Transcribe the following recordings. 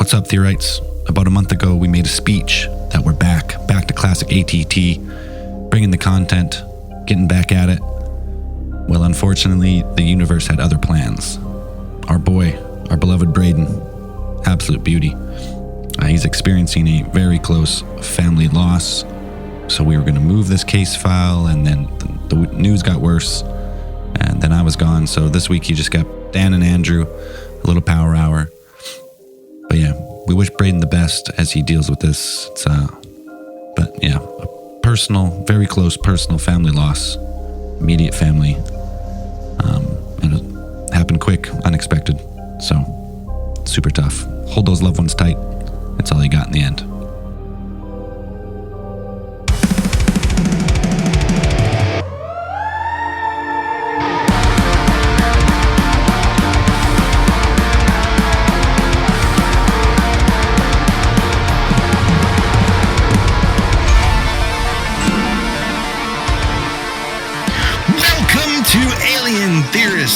What's up, Theorites? About a month ago, we made a speech that we're back to classic ATT, bringing the content, getting back at it. Well, unfortunately, the universe had other plans. Our boy, our beloved Braden, absolute beauty. He's experiencing a very close family loss. So we were going to move this case file, and then the news got worse, and then I was gone. So this week, you just got Dan and Andrew, a little power hour. But yeah, we wish Braden the best as he deals with this. But yeah, a personal, very close personal family loss, immediate family. And it happened quick, unexpected. So super tough. Hold those loved ones tight. That's all you got in the end.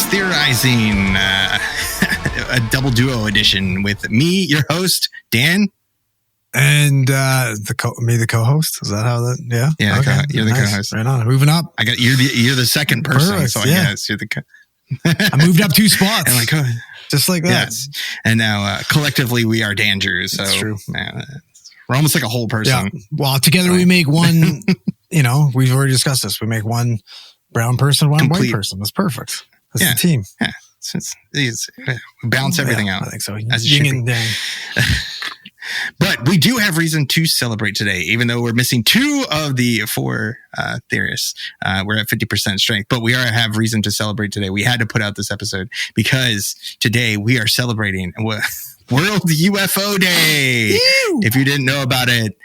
Theorizing, a double duo edition with me, your host, Dan. And the co-host. Is that how that? Yeah. Yeah. Okay. You're the co-host. Right on. Moving up. You're the second person. Perfect, so I yeah. guess you're the. I moved up 2 spots. And just like that. Yes. And now collectively we are Dandrew. So that's true. We're almost like a whole person. Yeah. Well, together we make one. We've already discussed this. We make one brown person, one white person. That's perfect. That's the team. Yeah. It's balance everything out. I think so. As yin and yang. But we do have reason to celebrate today, even though we're missing 2 of the 4 theorists. We're at 50% strength, but we have reason to celebrate today. We had to put out this episode because today we are celebrating World UFO Day. Ew. If you didn't know about it,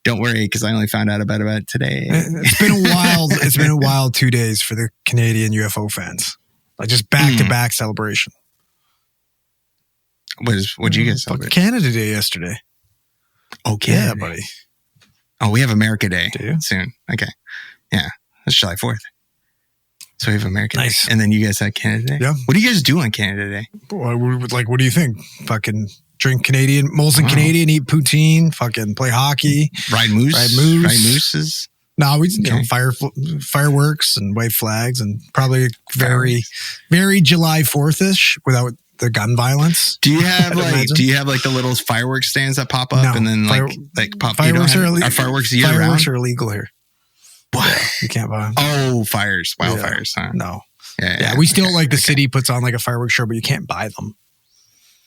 don't worry, because I only found out about it today. It's been a wild. It's been a wild 2 days for the Canadian UFO fans. Like just back-to-back celebration. What'd you guys celebrate? Canada Day yesterday. Oh, yeah, buddy. Oh, we have America Day Do you? soon. Okay. Yeah. That's July 4th. So we have America Day. Nice. And then you guys have Canada Day? Yeah. What do you guys do on Canada Day? What do you think? Fucking drink Canadian, Molson Canadian, eat poutine, fucking play hockey. Ride moose. Ride mooses. No, we fireworks and white flags and probably very, very July 4th-ish without the gun violence. Do you have the little fireworks stands that pop up and then pop? Fireworks are illegal. Fireworks year Fireworks round? are illegal here. What? Yeah, you can't buy them. Oh, wildfires. Huh? No. Yeah. We still the city puts on like a fireworks show, but you can't buy them.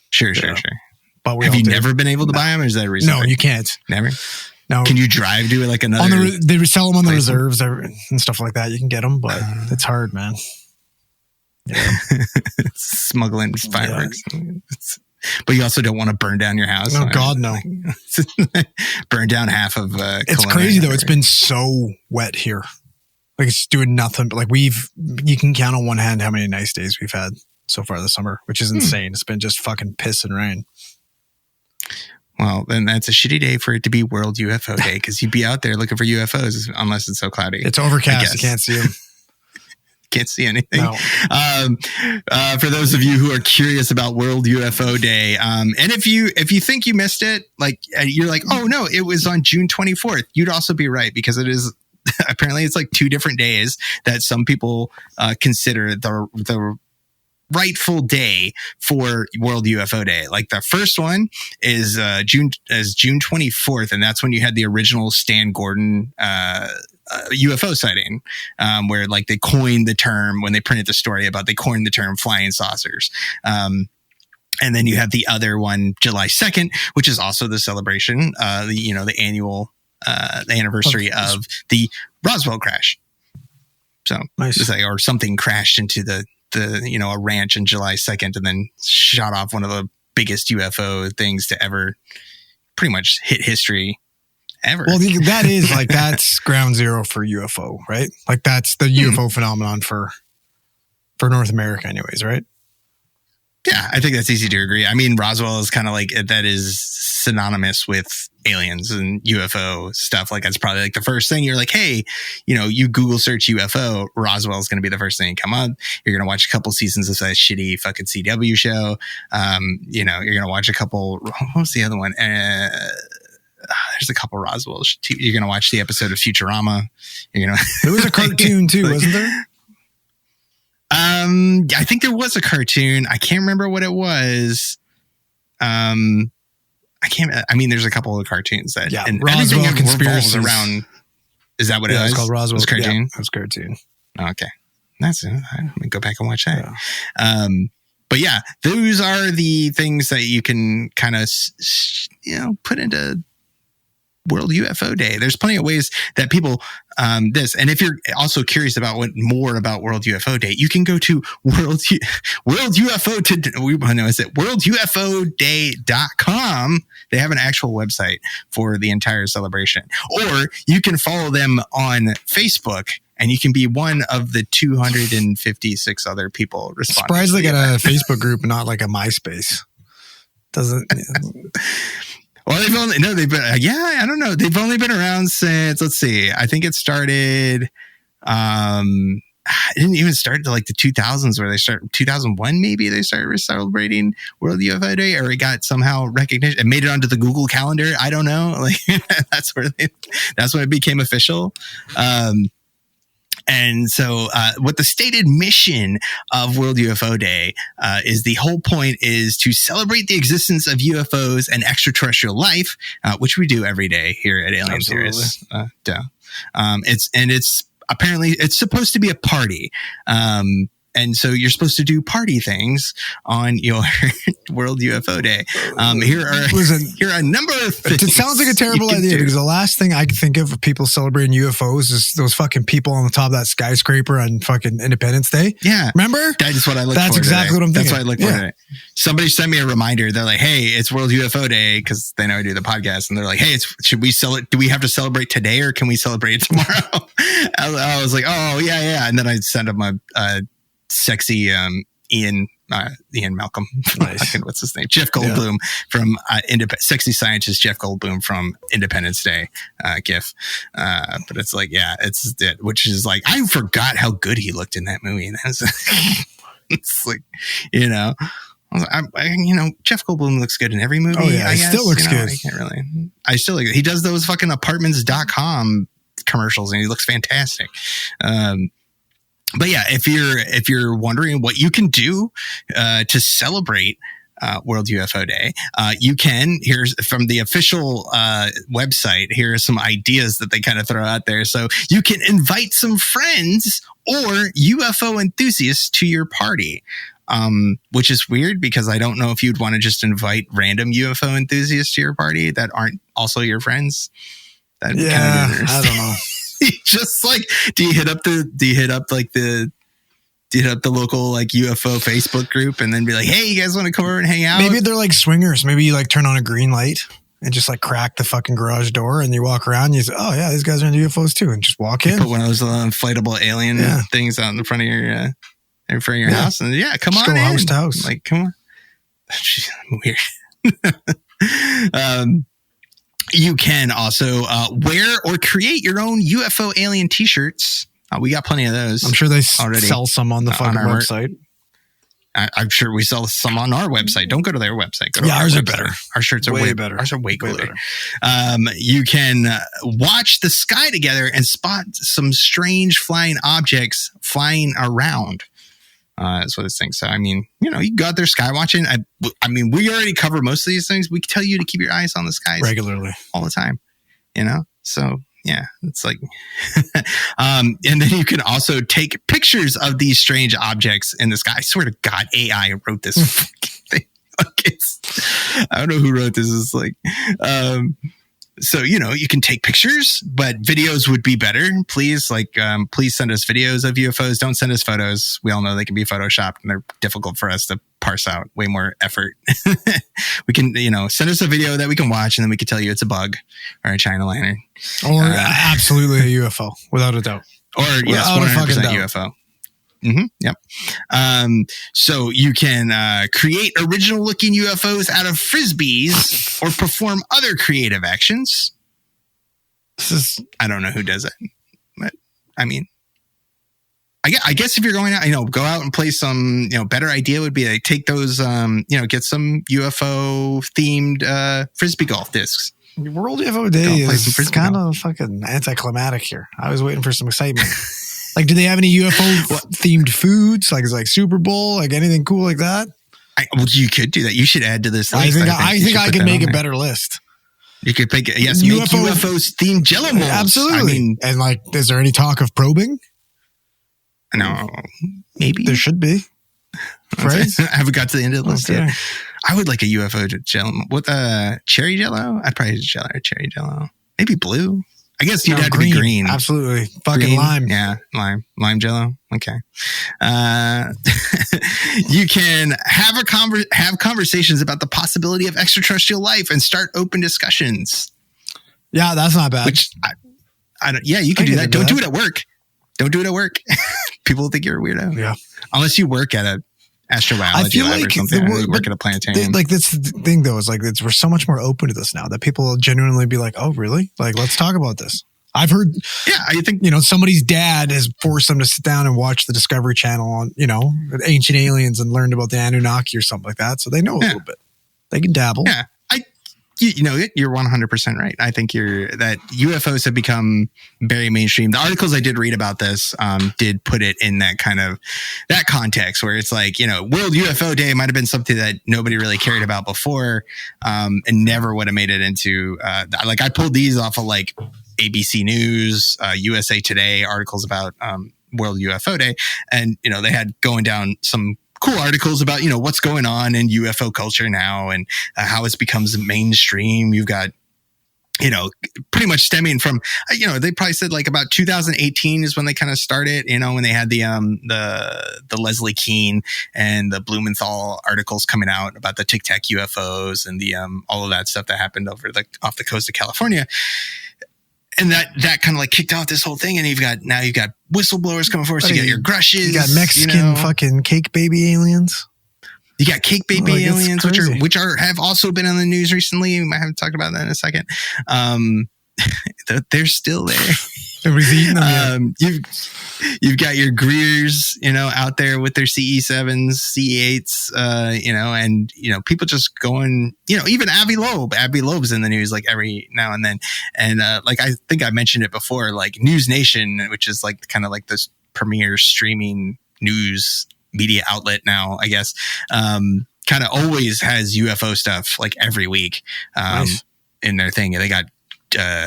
Sure. But have you never been able to buy them, or is that a reason? No, you can't. Never. No. Can you drive to it like another? They sell them on the reserves and stuff like that. You can get them, but it's hard, man. Yeah. Smuggling fireworks. Yeah. But you also don't want to burn down your house. No, God, no. Burn down half of. It's crazy though. It's been so wet here. Like it's doing nothing. But you can count on one hand how many nice days we've had so far this summer, which is insane. It's been just fucking piss and rain. Well, then that's a shitty day for it to be World UFO Day because you'd be out there looking for UFOs unless it's so cloudy. It's overcast. You can't see them. Can't see anything. No. For those of you who are curious about World UFO Day, and if you think you missed it, you're like, oh no, it was on June 24th. You'd also be right because it is. Apparently, it's like 2 different days that some people consider the rightful day for World UFO Day. Like the first one is June 24th, and that's when you had the original Stan Gordon UFO sighting, where they coined the term when they printed the story about they coined the term flying saucers. And then you have the other one, July 2nd, which is also the celebration, the annual the anniversary of the Roswell crash. So nice. It's or something crashed into a ranch on July 2nd and then shot off one of the biggest UFO things to ever pretty much hit history ever. Well, that is that's ground zero for UFO, right? That's the UFO phenomenon for North America anyways, right? Yeah, I think that's easy to agree. I mean, Roswell is kind of like, that is synonymous with aliens and UFO stuff. Like, that's probably like the first thing you're like, hey, you Google search UFO, Roswell is going to be the first thing to come up. You're going to watch a couple seasons of that shitty fucking CW show. You're going to watch a couple, what was the other one? There's a couple Roswell. You're going to watch the episode of Futurama. There was a cartoon too, wasn't there? I think there was a cartoon. I can't remember what it was. There's a couple of cartomes that, and Roswell everything conspiracies revolves around. Is that what it was? It's called Roswell. It was cartoon. Yeah, it was cartoon. Okay. Let me go back and watch that. Yeah. But yeah, those are the things that you can kind of, put into World UFO Day. There's plenty of ways that people and if you're also curious about more about World UFO Day, you can go to worldUFOday.com. They have an actual website for the entire celebration, or you can follow them on Facebook. And you can be one of the 256 other people responding. Surprised they got a Facebook group, not like a MySpace. Doesn't. Well, I don't know. They've only been around since, let's see, I think it started, it didn't even start to like the 2000s where they started, 2001 maybe they started celebrating World UFO Day, or it got somehow recognition and made it onto the Google Calendar. I don't know. Like that's when it became official. And so what the stated mission of World UFO Day is, the whole point is to celebrate the existence of UFOs and extraterrestrial life, which we do every day here at Alien Theories. It's apparently it's supposed to be a party. And so you're supposed to do party things on your World UFO Day. Here are a number of things. It sounds like a terrible idea because the last thing I can think of people celebrating UFOs is those fucking people on the top of that skyscraper on fucking Independence Day. Yeah. Remember? That is what I look for. That's exactly what I'm thinking. That's what I look for today. Somebody sent me a reminder. They're like, hey, it's World UFO Day, because they know I do the podcast. And they're like, hey, do we have to celebrate today, or can we celebrate tomorrow? I was like, oh, yeah. And then I sent them a sexy Ian Malcolm. Nice. What's his name? Jeff Goldblum from sexy scientist Jeff Goldblum from Independence Day gif. But it's like, which is like, I forgot how good he looked in that movie. And it's like, Jeff Goldblum looks good in every movie. Oh yeah, I guess. Still looks good. I still like it. He does those fucking apartments.com commercials and he looks fantastic. But yeah, if you're wondering what you can do to celebrate World UFO Day, you can. Here's from the official website. Here are some ideas that they kind of throw out there. So you can invite some friends or UFO enthusiasts to your party, which is weird because I don't know if you'd want to just invite random UFO enthusiasts to your party that aren't also your friends. That'd be kind of I don't know. Just like, do you hit up the local like UFO Facebook group and then be like, hey, you guys want to come over and hang out? Maybe they're like swingers. Maybe you like turn on a green light and just like crack the fucking garage door and you walk around and you say, oh yeah, these guys are into UFOs too, and just walk in. Put one of those inflatable alien things out in front of your house, and come just on go in. House to house. Like, come on. Jeez, weird. You can also wear or create your own UFO alien t-shirts. We got plenty of those. I'm sure they already sell some on the fucking website. I'm sure we sell some on our website. Don't go to their website. Go to ours website. are better. Our shirts are way better. Ours are way cooler. You can watch the sky together and spot some strange flying objects flying around. That's what it's saying. So, I mean, you can go out there sky watching. I mean, we already cover most of these things. We tell you to keep your eyes on the skies regularly all the time, So yeah, it's like, and then you can also take pictures of these strange objects in the sky. I swear to God, AI wrote this thing. I don't know who wrote this. It's like, so, you can take pictures, but videos would be better. Please, please send us videos of UFOs. Don't send us photos. We all know they can be photoshopped and they're difficult for us to parse out. Way more effort. We can, send us a video that we can watch and then we can tell you it's a bug or a China lantern. Or absolutely a UFO, without a doubt. Or yes, 100% UFO. Yep. So you can create original looking UFOs out of frisbees or perform other creative actions. I don't know who does it, but I mean, I guess if you're going out, go out and play some, better idea would be like take those, get some UFO themed frisbee golf discs. World UFO Day is kind of fucking anticlimactic here. I was waiting for some excitement. Like, do they have any UFO themed foods? Like, it's like Super Bowl, like anything cool like that? You could do that. You should add to this list. I think I can make a better list. You could pick it. Yes, make UFOs themed Jello molds. Absolutely. I mean, and like, is there any talk of probing? No, maybe there should be. Right? I haven't got to the end of the list yet. I would like a UFO Jello with cherry Jello. I'd probably use cherry Jello. Maybe blue. I guess you'd have to be green. Absolutely. Fucking green. Lime. Yeah, lime Jello. Okay. You can have conversations about the possibility of extraterrestrial life and start open discussions. Yeah, that's not bad. Which I don't. Yeah, you can do that. Don't do it at work. Don't do it at work. People will think you're a weirdo. Yeah. Unless you work at a astrobiology lab or something. Or work at a planetarium. Like that's the thing though, is like we're so much more open to this now that people will genuinely be like, oh really? Like, let's talk about this. I've heard, I think, somebody's dad has forced them to sit down and watch the Discovery Channel on, Ancient Aliens and learned about the Anunnaki or something like that. So they know a little bit. They can dabble. Yeah. You're 100% right. I think that UFOs have become very mainstream. The articles I did read about this did put it in that kind of that context where it's like, World UFO Day might have been something that nobody really cared about before and never would have made it into like I pulled these off of like ABC News, USA Today articles about World UFO Day, and they had going down some cool articles about what's going on in UFO culture now and how it's becomes mainstream. You've got pretty much stemming from they probably said like about 2018 is when they kind of started, when they had the Leslie Kean and the Blumenthal articles coming out about the Tic Tac UFOs and the all of that stuff that happened off the coast of California. And that kind of like kicked off this whole thing. And you've got whistleblowers coming forward. So you got your Grushes. You got Mexican fucking cake baby aliens. You got cake baby aliens, which have also been on the news recently. We might have to talk about that in a second. They're still there. Nobody's eating them yet. You've got your Greers, out there with their CE7s, CE8s, and people just going, even Abbey Loeb's in the news like every now and then, and like I think I mentioned it before, like News Nation, which is like kind of like this premier streaming news media outlet now, I guess, kind of always has UFO stuff like every week Nice. In their thing. They got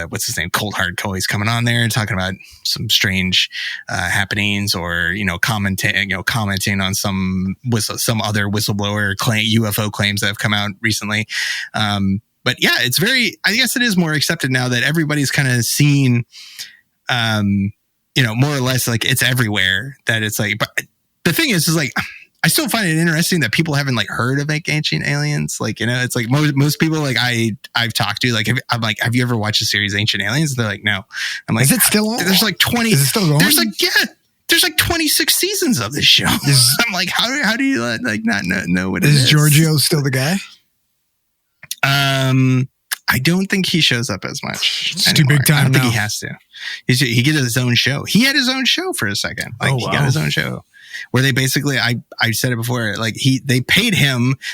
what's his name? Cold Hard Coy's coming on there and talking about some strange happenings, or commenting on some other whistleblower UFO claims that have come out recently. But yeah, I guess it is more accepted now that everybody's kind of seen, more or less like it's everywhere. That it's like, but the thing is like, I still find it interesting that people haven't like heard of like ancient aliens. Like, it's like most people like I've talked to, like, have you ever watched the series Ancient Aliens? They're like, no. I'm like, is it still on? There's like 20. Is it still going? There's like 26 seasons of this show. I'm like, how do you like not know what it is? Is Giorgio still the guy? I don't think he shows up as much. It's too big time. I don't think he has to. He gets his own show. He had his own show for a second. Like, he got his own show where they basically, I said it before, like they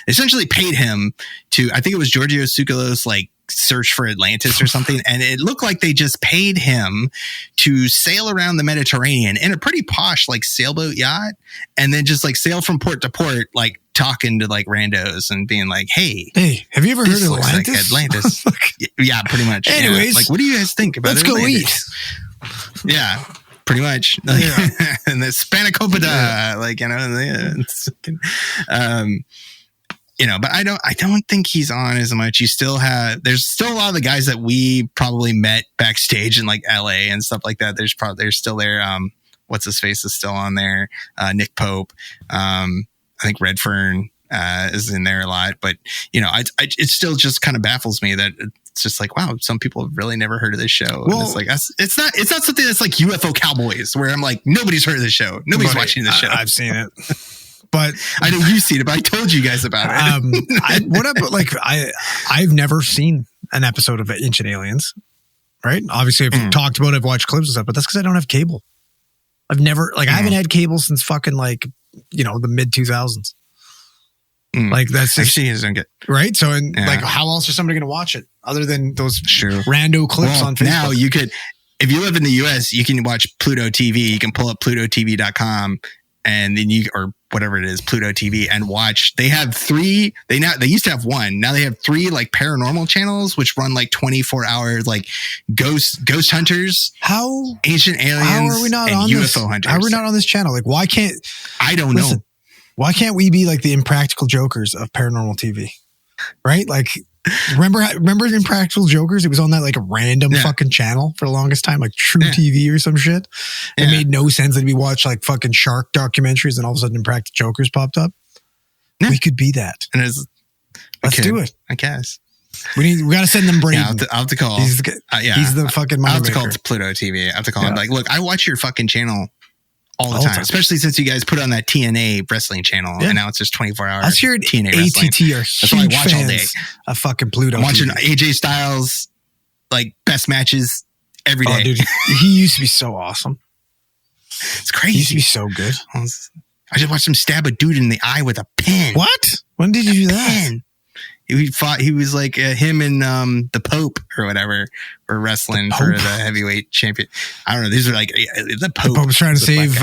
essentially paid him to, I think it was Giorgio Tsoukalos, like search for Atlantis or something. And it looked like they just paid him to sail around the Mediterranean in a pretty posh, like sailboat yacht. And then just like sail from port to port, like talking to like randos and being like, hey, have you ever heard of Atlantis? Like Atlantis. Yeah, pretty much. Anyways, like, what do you guys think about let's Atlantis? Go eat. Yeah. Pretty much. Like, and the Spanakopita, but I don't think he's on as much. There's still a lot of the guys that we probably met backstage in like LA and stuff like that. There's still there. What's his face is still on there. Nick Pope. I think Redfern, is in there a lot. But it still just kind of baffles me that it's just like, wow, some people have really never heard of this show. Well, and it's like it's not something that's like UFO Cowboys where I'm like, nobody's heard of this show, nobody's watching this show. I've seen it, but I know you've seen it, but I told you guys about it. I've never seen an episode of Ancient Aliens. Right? Obviously, I've talked about it, I've watched clips and stuff, but that's because I don't have cable. I've never, I haven't had cable since fucking the mid 2000s. Like that's just, actually, don't get right. So, how else is somebody going to watch it other than those True. rando clips on Facebook? Now you could, if you live in the US, you can watch Pluto TV. You can pull up PlutoTV.com and then or whatever it is, Pluto TV, and watch. They have three. They used to have one. Now they have three like paranormal channels, which run like 24 hours, like ghost hunters, ancient aliens, how are we not and on UFO this, hunters. How are we not on this channel? Like, why can't I don't know? Why can't we be like the Impractical Jokers of paranormal TV? Right? Like, remember Impractical Jokers? It was on that like a random fucking channel for the longest time, like True TV or some shit. It made no sense that we watch like fucking shark documentaries and all of a sudden Impractical Jokers popped up. Yeah. We could be that. And let's do it. I guess. We got to send them Braden. Yeah, I'll have to call. He's the fucking money I'll have to maker. call Pluto TV. I have to call him like, look, I watch your fucking channel all the time, especially since you guys put on that TNA wrestling channel, and now it's just 24 hours. Us here at TNA ATT wrestling. are That's what I watch all day. Of fucking Pluto. I'm watching TV. AJ Styles like best matches every day. Oh, dude, he used to be so awesome. It's crazy. He used to be so good. I just watched him stab a dude in the eye with a pin. What? When did you do that? Pin. He fought. He was like him and the Pope or whatever were wrestling for the heavyweight champion. I don't know. These are like the Pope. The Pope's trying to save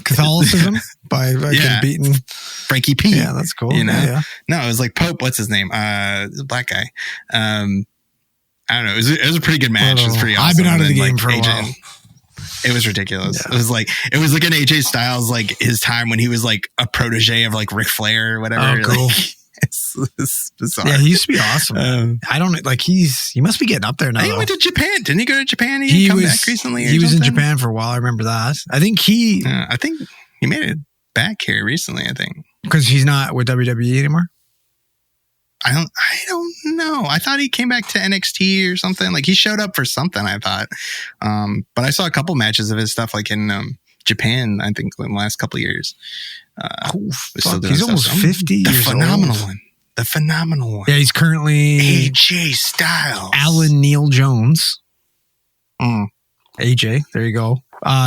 Catholicism by getting beaten. Frankie P. Yeah, that's cool. No, it was like Pope. What's his name? The black guy. I don't know. It was a pretty good match. It was pretty awesome. I've been out of the game for a while. It was ridiculous. Yeah. It was like an AJ Styles, like his time when he was like a protege of like Ric Flair or whatever. Oh, cool. Like, it's bizarre. Yeah, he used to be awesome. I don't like. He must be getting up there now. He went to Japan. Didn't he go to Japan? He come back recently. He was in Japan for a while. I remember that. I think he made it back here recently. I think because he's not with WWE anymore. I don't know. I thought he came back to NXT or something. Like he showed up for something. I thought, but I saw a couple matches of his stuff like in Japan. I think in the last couple of years. He's almost 50 years old. The phenomenal one. Yeah, he's currently AJ Styles. Alan Neil Jones. AJ, there you go.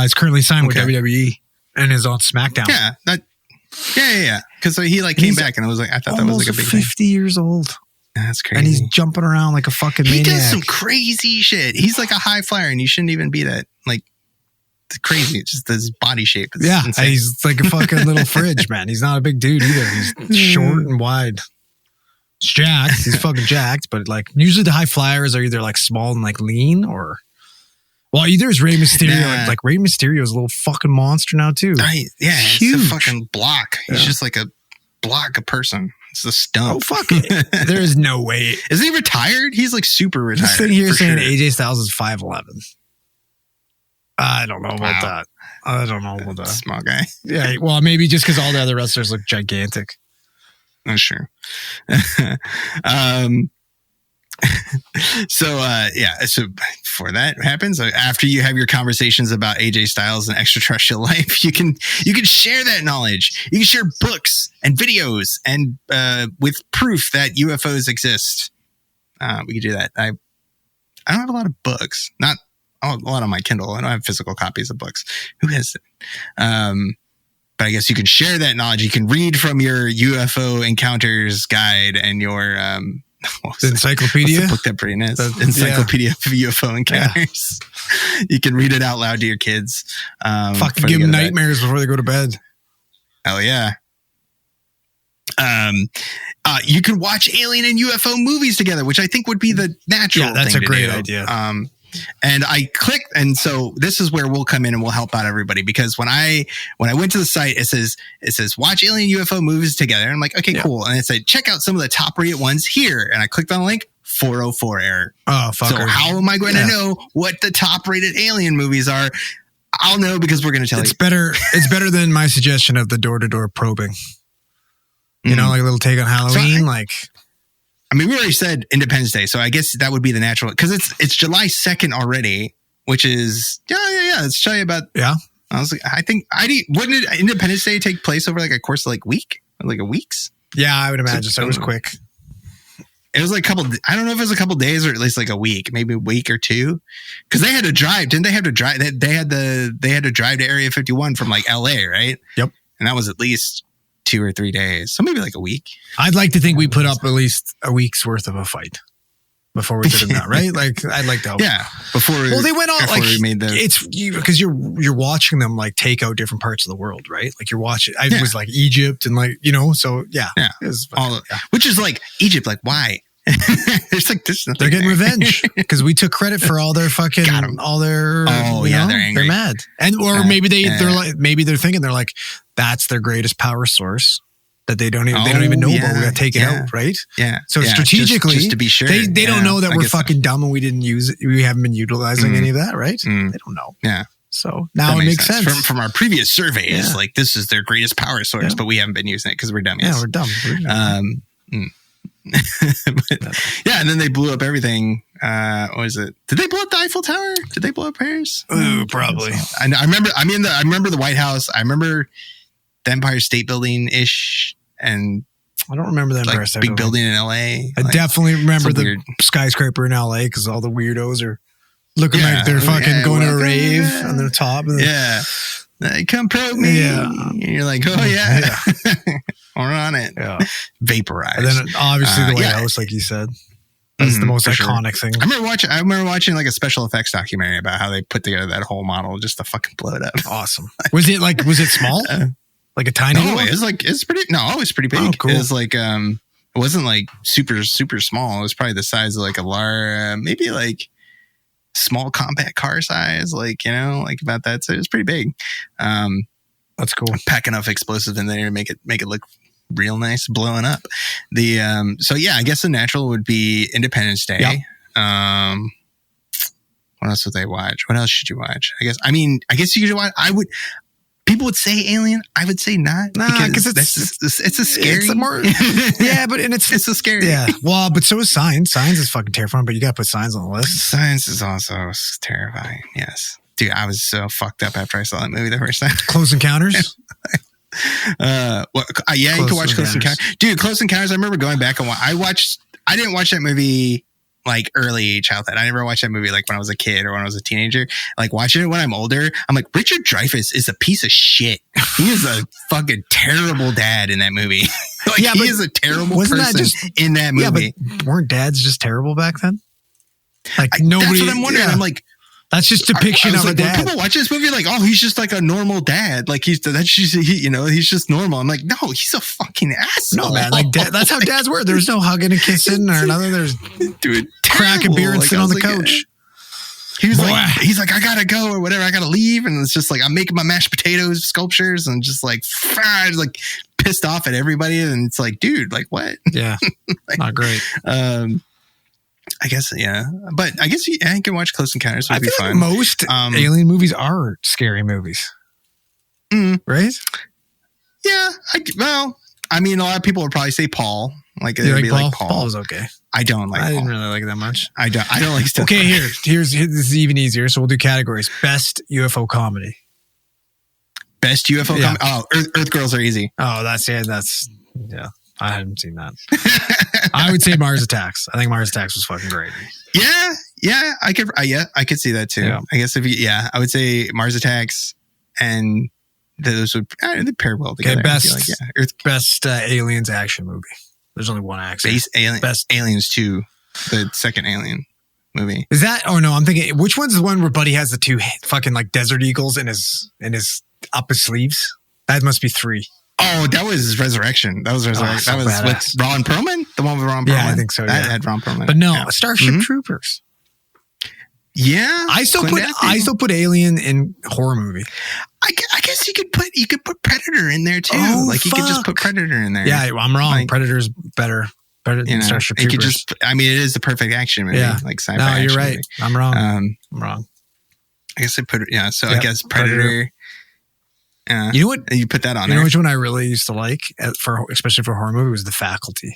Is currently signed with WWE and is on SmackDown. Yeah. Because he like came back and I was like, I thought that was like a big 50 years old. That's crazy. And he's jumping around like a fucking maniac. He does some crazy shit. He's like a high flyer and you shouldn't even be that. Like, it's crazy. It's just his body shape. It's insane. He's like a fucking little fridge, man. He's not a big dude either. He's short and wide. He's jacked. He's fucking jacked. But like usually the high flyers are either like small and like lean or... Well, either is Rey Mysterio. Like Rey Mysterio is a little fucking monster now too. He's huge. A fucking block. He's just like a block of person. It's a stump. Oh fuck it! There is no way. Is he retired? He's like super retired. Just sitting here saying AJ Styles is 5'11". I don't know about that. I don't know about that. Small guy. Yeah. Well, maybe just because all the other wrestlers look gigantic. Oh, sure. So before that happens, after you have your conversations about AJ Styles and extraterrestrial life, you can share that knowledge. You can share books and videos and with proof that UFOs exist. We can do that. I don't have a lot of books, not a lot on my Kindle. I don't have physical copies of books. Who has it? But I guess you can share that knowledge. You can read from your UFO encounters guide and your encyclopedia. What's the book that Braden is? Encyclopedia of UFO encounters. Yeah. You can read it out loud to your kids. Fucking give them nightmares before they go to bed. Hell yeah. You can watch alien and UFO movies together, which I think would be the natural thing to do. That's a great idea. And I clicked, and so this is where we'll come in and we'll help out everybody, because when I went to the site, it says watch alien UFO movies together. And I'm like, okay, cool. And it said, check out some of the top rated ones here. And I clicked on the link, 404 error. Oh, fuck. So how am I going to know what the top rated alien movies are? I'll know because we're going to tell you. It's better than my suggestion of the door-to-door probing. You know, like a little take on Halloween. I mean, we already said Independence Day, so I guess that would be the natural, because it's July 2nd already, which is Let's tell you about. Yeah, I was like, wouldn't Independence Day take place over like a course of like a weeks? Yeah, I would imagine so. It was quick. It was like I don't know if it was a couple days or at least like a week, maybe a week or two, because they had to drive. Didn't they have to drive? They had to drive to Area 51 from like LA, right? Yep, and that was at least 2 or 3 days, so maybe like a week. I'd like to think we put up at least a week's worth of a fight before we did that, right? Like, I'd like to hope. Yeah, before. Well, they went on like we made it's because you're watching them like take out different parts of the world, right? Like you're watching. It was like Egypt and like so yeah. It was which is like Egypt. Like why? It's like this. They're getting revenge because we took credit for all their fucking all their. Oh yeah, they're angry. They're mad, maybe they're like they're thinking they're like that's their greatest power source that they don't even know about. We got to take it out, right? Yeah. So strategically, just to be sure, they don't know that we're fucking dumb and we didn't use it. We haven't been utilizing any of that, right? They don't know. Yeah. So now it makes sense. From our previous surveys. Like this is their greatest power source, but we haven't been using it because we're dummies. Yeah, we're dumb. And then they blew up everything. What was it? Did they blow up the Eiffel Tower? Did they blow up Paris? Ooh, probably. I remember. I remember the White House. I remember the Empire State Building ish, and I don't remember the Empire State big building in LA. I definitely remember the skyscraper in LA because all the weirdos are looking like they're fucking going to a rave on their top. They come probe me. Yeah. And you're like, oh yeah. We're on it. Yeah. Vaporized. And then obviously the White House, like you said. That's the most iconic thing. I remember watching like a special effects documentary about how they put together that whole model just to fucking blow it up. Awesome. Was it small? Like a tiny one? No, it's pretty big. Oh, cool. It was like it wasn't like super, super small. It was probably the size of like a large, maybe like small compact car size, like, like about that. So it was pretty big. That's cool. Pack enough explosives in there to make it look real nice, blowing up. So yeah, I guess the natural would be Independence Day. Yep. What else would they watch? What else should you watch? I guess you could watch. People would say Alien. I would say not. Nah, because it's a scary. It's a scary. Yeah. Well, but so is Signs. Signs is fucking terrifying, but you got to put Signs on the list. Signs is also terrifying. Yes. Dude, I was so fucked up after I saw that movie the first time. Close Encounters? You can watch Close Encounters. Dude, Close Encounters, I remember going back and I didn't watch that movie like early childhood. I never watched that movie like when I was a kid or when I was a teenager. Like watching it when I'm older, I'm like, Richard Dreyfuss is a piece of shit. He is a fucking terrible dad in that movie. He is a terrible person in that movie. Yeah, but weren't dads just terrible back then? Like nobody. That's what I'm wondering. I'm like, that's just a depiction of a dad. When people watch this movie, like, oh, he's just like a normal dad. Like he's just normal. I'm like, no, he's a fucking asshole. No, man, like that's how dads were. There's no hugging and kissing or nothing. There's crack a beer and sit on the couch. He's like, I gotta go or whatever. I gotta leave, and it's just like I'm making my mashed potatoes sculptures and just like pissed off at everybody. And it's like, dude, like what? Yeah, not great. I guess, yeah. But I guess you can watch Close Encounters. Would be fun. Like most alien movies are scary movies. Right? Yeah. A lot of people would probably say Paul. Like, it'd be Paul? Like Paul. Paul was okay. I don't like Paul. I didn't really like it that much. I don't like stuff. Okay, here's this is even easier. So we'll do categories. Best UFO comedy. Best UFO comedy? Oh, Earth Girls Are Easy. Oh, that's. I hadn't seen that. I would say Mars Attacks. I think Mars Attacks was fucking great. Yeah, I could see that too. Yeah. I guess I would say Mars Attacks and those would they pair well together. Okay, best Aliens action movie. There's only one action. Best Aliens 2, the second Alien movie. Is that? Oh no, I'm thinking which one's the one where Buddy has the two fucking like desert eagles in his up his sleeves? That must be 3. Oh, that was Resurrection. That was Resurrection. That was with Ron Perlman? The one with Ron Perlman? Yeah, I think so. That had Ron Perlman. But no, Starship Troopers. Yeah. I still put Alien in horror movie. I guess you could put Predator in there too. You could just put Predator in there. Yeah, I'm wrong. Like, Predator's better. Better than Starship Troopers. It is the perfect action movie. Yeah. Like sci-fi. No, you're right. Movie. I'm wrong. I'm wrong. I guess I put it. Yeah. So I guess Predator. You know what? You put that on You there. know which one I really used to like, especially for horror movie, was The Faculty.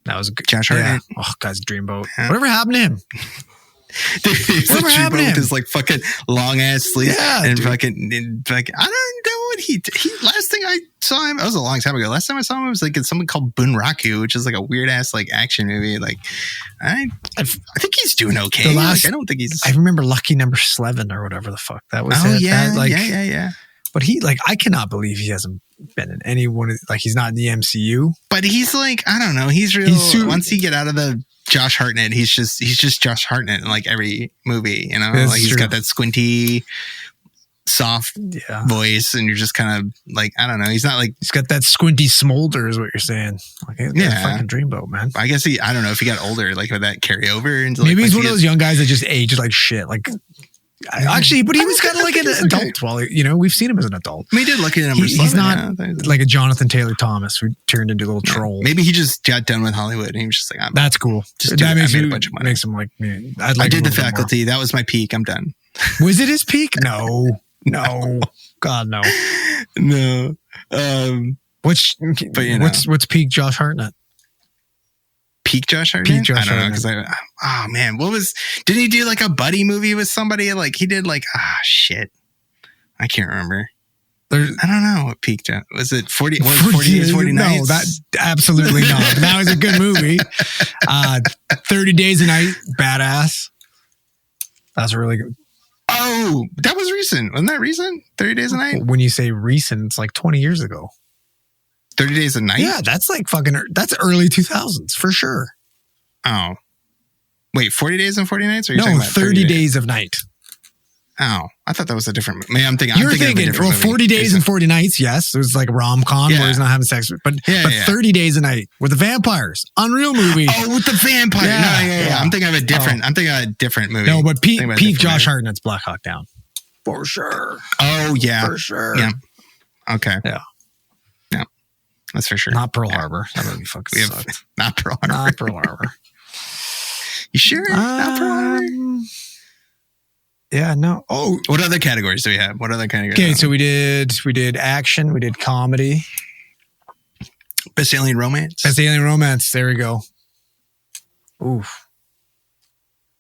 That was a good. Josh Hartnett. Yeah. Oh, guy's dreamboat. Yeah. Whatever happened to him? Whatever happened to him? with his like fucking long ass sleeves and dude. fucking I don't know what he last thing I saw him, it was a long time ago. Last time I saw him was like in something called Bunraku, which is like a weird ass like action movie. Like I think he's doing okay. Like, I don't think he's. I remember Lucky Number 11 or whatever the fuck that was. Oh it. yeah, That, like, yeah. But he like I cannot believe he hasn't been in any one. Like he's not in the MCU. But he's like I don't know. He's real. Once you get out of the Josh Hartnett, he's just Josh Hartnett in like every movie. You know, That's like he's true. got that squinty, soft Yeah. voice, and you're just kind of like I don't know. He's not like. He's got that squinty smolder, is what you're saying. Like, he's got a fucking dreamboat, man. I guess I don't know if he got older, like would that carry over into like, Maybe he's once one of those young guys that just aged like shit. Like, actually, but he was kind of like an adult. Well, we've seen him as an adult. I mean, he did look at him. He's not like a Jonathan Taylor Thomas who turned into a little troll. Maybe he just got done with Hollywood and he was just like, That's cool. Just do that it. makes I made him, a bunch of money. makes him like me. I did The Faculty. That was my peak. I'm done. Was it his peak? No. God, no. No. What's peak Josh Hartnett? Peak Josh Hartnett? Peak Josh I don't know Hartnett. because oh man, didn't he do like a buddy movie with somebody? Like he did like shit. I can't remember. I don't know what peak Josh was. It 40 days, 40 nights? No, that absolutely not. That was a good movie. 30 Days a Night, badass. That's really good. Oh, that was recent. Wasn't that recent? 30 Days a Night? When you say recent, it's like 20 years ago. 30 Days a Night? Yeah, that's like that's early 2000s for sure. Oh. Wait, 40 Days and 40 Nights? Or are you No, talking about 30 Days of Night. Oh, I thought that was a different movie. I'm thinking You're of a thinking, different movie. 40 Days and 40 Nights, yes. It was like a rom-com where he's not having sex. But 30 Days a Night with the vampires. Unreal movie. Oh, with the vampire. Yeah. No. I'm thinking of a different movie. No, but peak Josh movie. Hartnett's Black Hawk Down. For sure. Oh, yeah. For sure. Yeah. Okay. Yeah. Yeah. That's for sure. Not Pearl Harbor. That movie fucking sucked. Not Pearl Harbor. Not Pearl Harbor. You sure? Not Pearl Harbor? Yeah, no. Oh. What other categories do we have? What other categories? Okay, so we did action, we did comedy. Best Alien Romance? Best Alien Romance. There we go. Oof.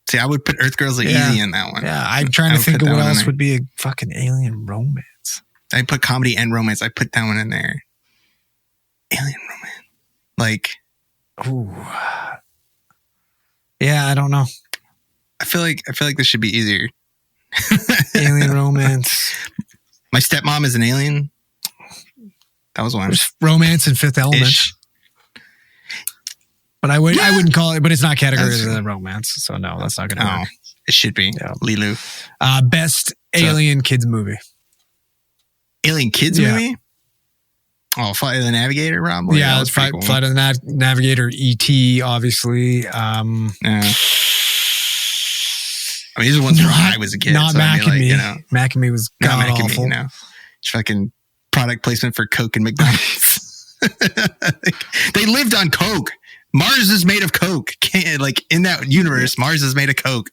See, I would put Earth Girls easy in that one. Yeah, I'm trying to think of what else would be a fucking alien romance. I put comedy and romance. I put that one in there. Alien romance. Like. Ooh. Yeah, I don't know. I feel like this should be easier. Alien romance. My Stepmom is an Alien. That was one. There's romance and Fifth Element. Ish. But I wouldn't call it, but it's not categorized as a romance. So no, that's not going to work. It should be. Yeah. Lilu. Best Alien Kids movie. Alien Kids movie? Oh, Flight of the Navigator, probably. Yeah, it's Flight of the Navigator, E.T., obviously. Yeah. I mean, these are ones from when I was a kid. Not so Mac and Me. Mac and Me was god awful. No. It's fucking product placement for Coke and McDonald's. They lived on Coke. Mars is made of Coke. In that universe, Mars is made of Coke.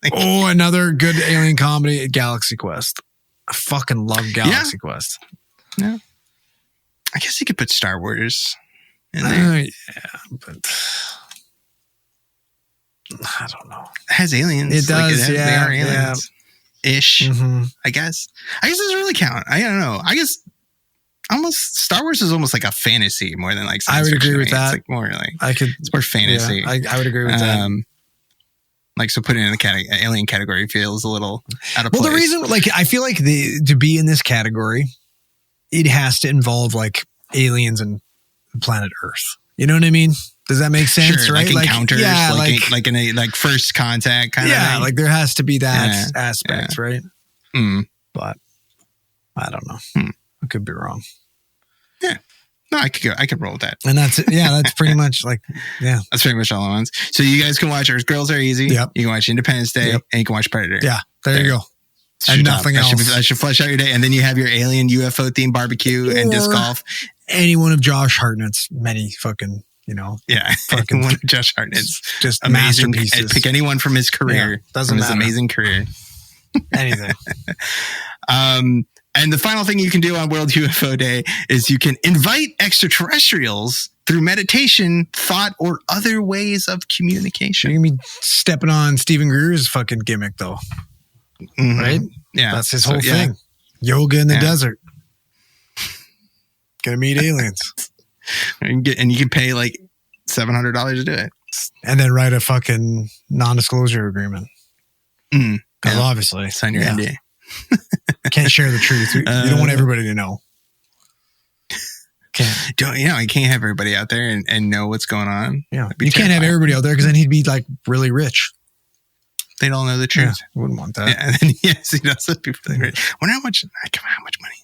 Another good alien comedy, Galaxy Quest. I fucking love Galaxy Quest. Yeah. I guess you could put Star Wars in there. Yeah, but I don't know. It has aliens. It does, They are aliens. Ish. Mm-hmm. I guess it doesn't really count. I don't know. I guess almost Star Wars is almost like a fantasy more than like science I would agree fiction. with that. It's like more like it's more fantasy. Yeah, I would agree with that. Like so, putting it in the alien category feels a little out of place. Well, the reason, I feel like to be in this category, it has to involve like aliens and planet Earth. You know what I mean? Does that make sense? Sure, right? Like encounters, like in a first contact kind of thing. Yeah, like there has to be that aspect, right? Mm. But I don't know. I could be wrong. Yeah. No, I could roll with that. And that's it. Yeah, that's pretty much That's pretty much all I want. So you guys can watch Earth Girls Are Easy. Yep. You can watch Independence Day, and you can watch Predator. Yeah, there you go. And nothing else. I should flesh out your day. And then you have your alien UFO themed barbecue and disc golf. Any one of Josh Hartnett's many fucking, fucking one of Josh Hartnett's just amazing masterpieces. Pick anyone from his career. Yeah, doesn't from his matter. amazing career. Anything. And the final thing you can do on World UFO Day is you can invite extraterrestrials through meditation, thought, or other ways of communication. You're going to be stepping on Stephen Greer's fucking gimmick, though. Mm-hmm. Right? Yeah. That's his whole thing. Yoga in the desert. Gonna meet aliens. And you can pay like $700 to do it. And then write a fucking non-disclosure agreement. Because obviously. Sign your NDA. Can't share the truth. You don't want everybody to know. You can't have everybody out there and know what's going on. Yeah. You can't have everybody out there because then he'd be like really rich. They'd all know the truth. Yeah, wouldn't want that. Yeah, and then he'd also be really rich. Wonder how much money.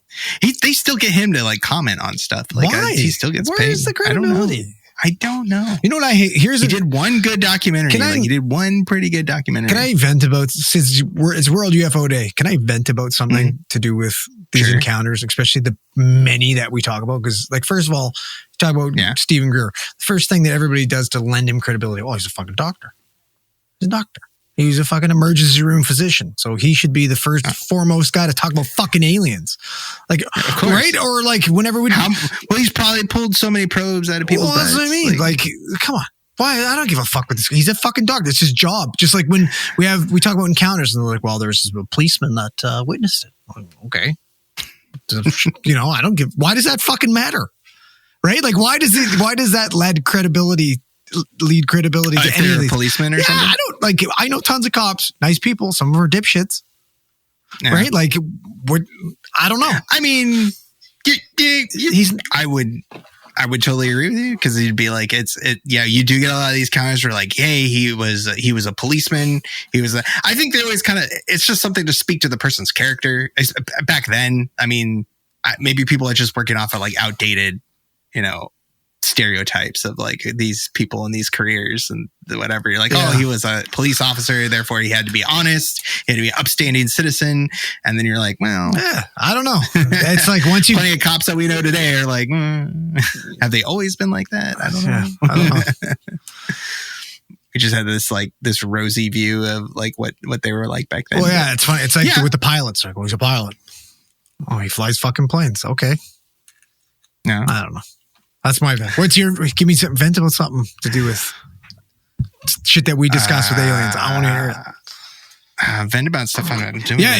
They still get him to like comment on stuff. Like, why? He still gets paid. Where's the credibility? I don't know. You know what I hate? He did one good documentary. He did one pretty good documentary. Can I vent about, since it's World UFO Day, can I vent about something to do with these encounters, especially the many that we talk about? Because, like, first of all, talk about Stephen Greer. The first thing that everybody does to lend him credibility, he's a fucking doctor. He's a doctor. He's a fucking emergency room physician. So he should be the first foremost guy to talk about fucking aliens. Like, right? Or like whenever he's probably pulled so many probes out of people's that's what I mean. Like, come on. Why? I don't give a fuck with this guy. He's a fucking doctor. It's his job. Just like when we talk about encounters and they're like, well, there's a policeman that witnessed it. Like, okay. I don't give, why does that fucking matter? Right? Like, why does that lead credibility to any of these policemen or something? I know tons of cops, nice people. Some of them are dipshits, right? Like, I don't know. I mean, I would totally agree with you because he'd be like, you do get a lot of these comments where like, hey, he was a policeman. I think they always kind of, it's just something to speak to the person's character. Back then, I mean, maybe people are just working off of like outdated, stereotypes of like these people in these careers and whatever. You're like, he was a police officer, therefore he had to be honest, he had to be an upstanding citizen. And then you're like, well, I don't know. It's like once you plenty of cops that we know today are like, have they always been like that? I don't know. I don't know. We just had this rosy view of like what they were like back then. Well, yeah, it's funny. It's like with the pilots. Like, he's a pilot. Oh, he flies fucking planes. Okay. No, I don't know. That's my vent. Give me some vent about something to do with shit that we discussed with aliens. I want to hear it. Vent about stuff I'm doing. Yeah,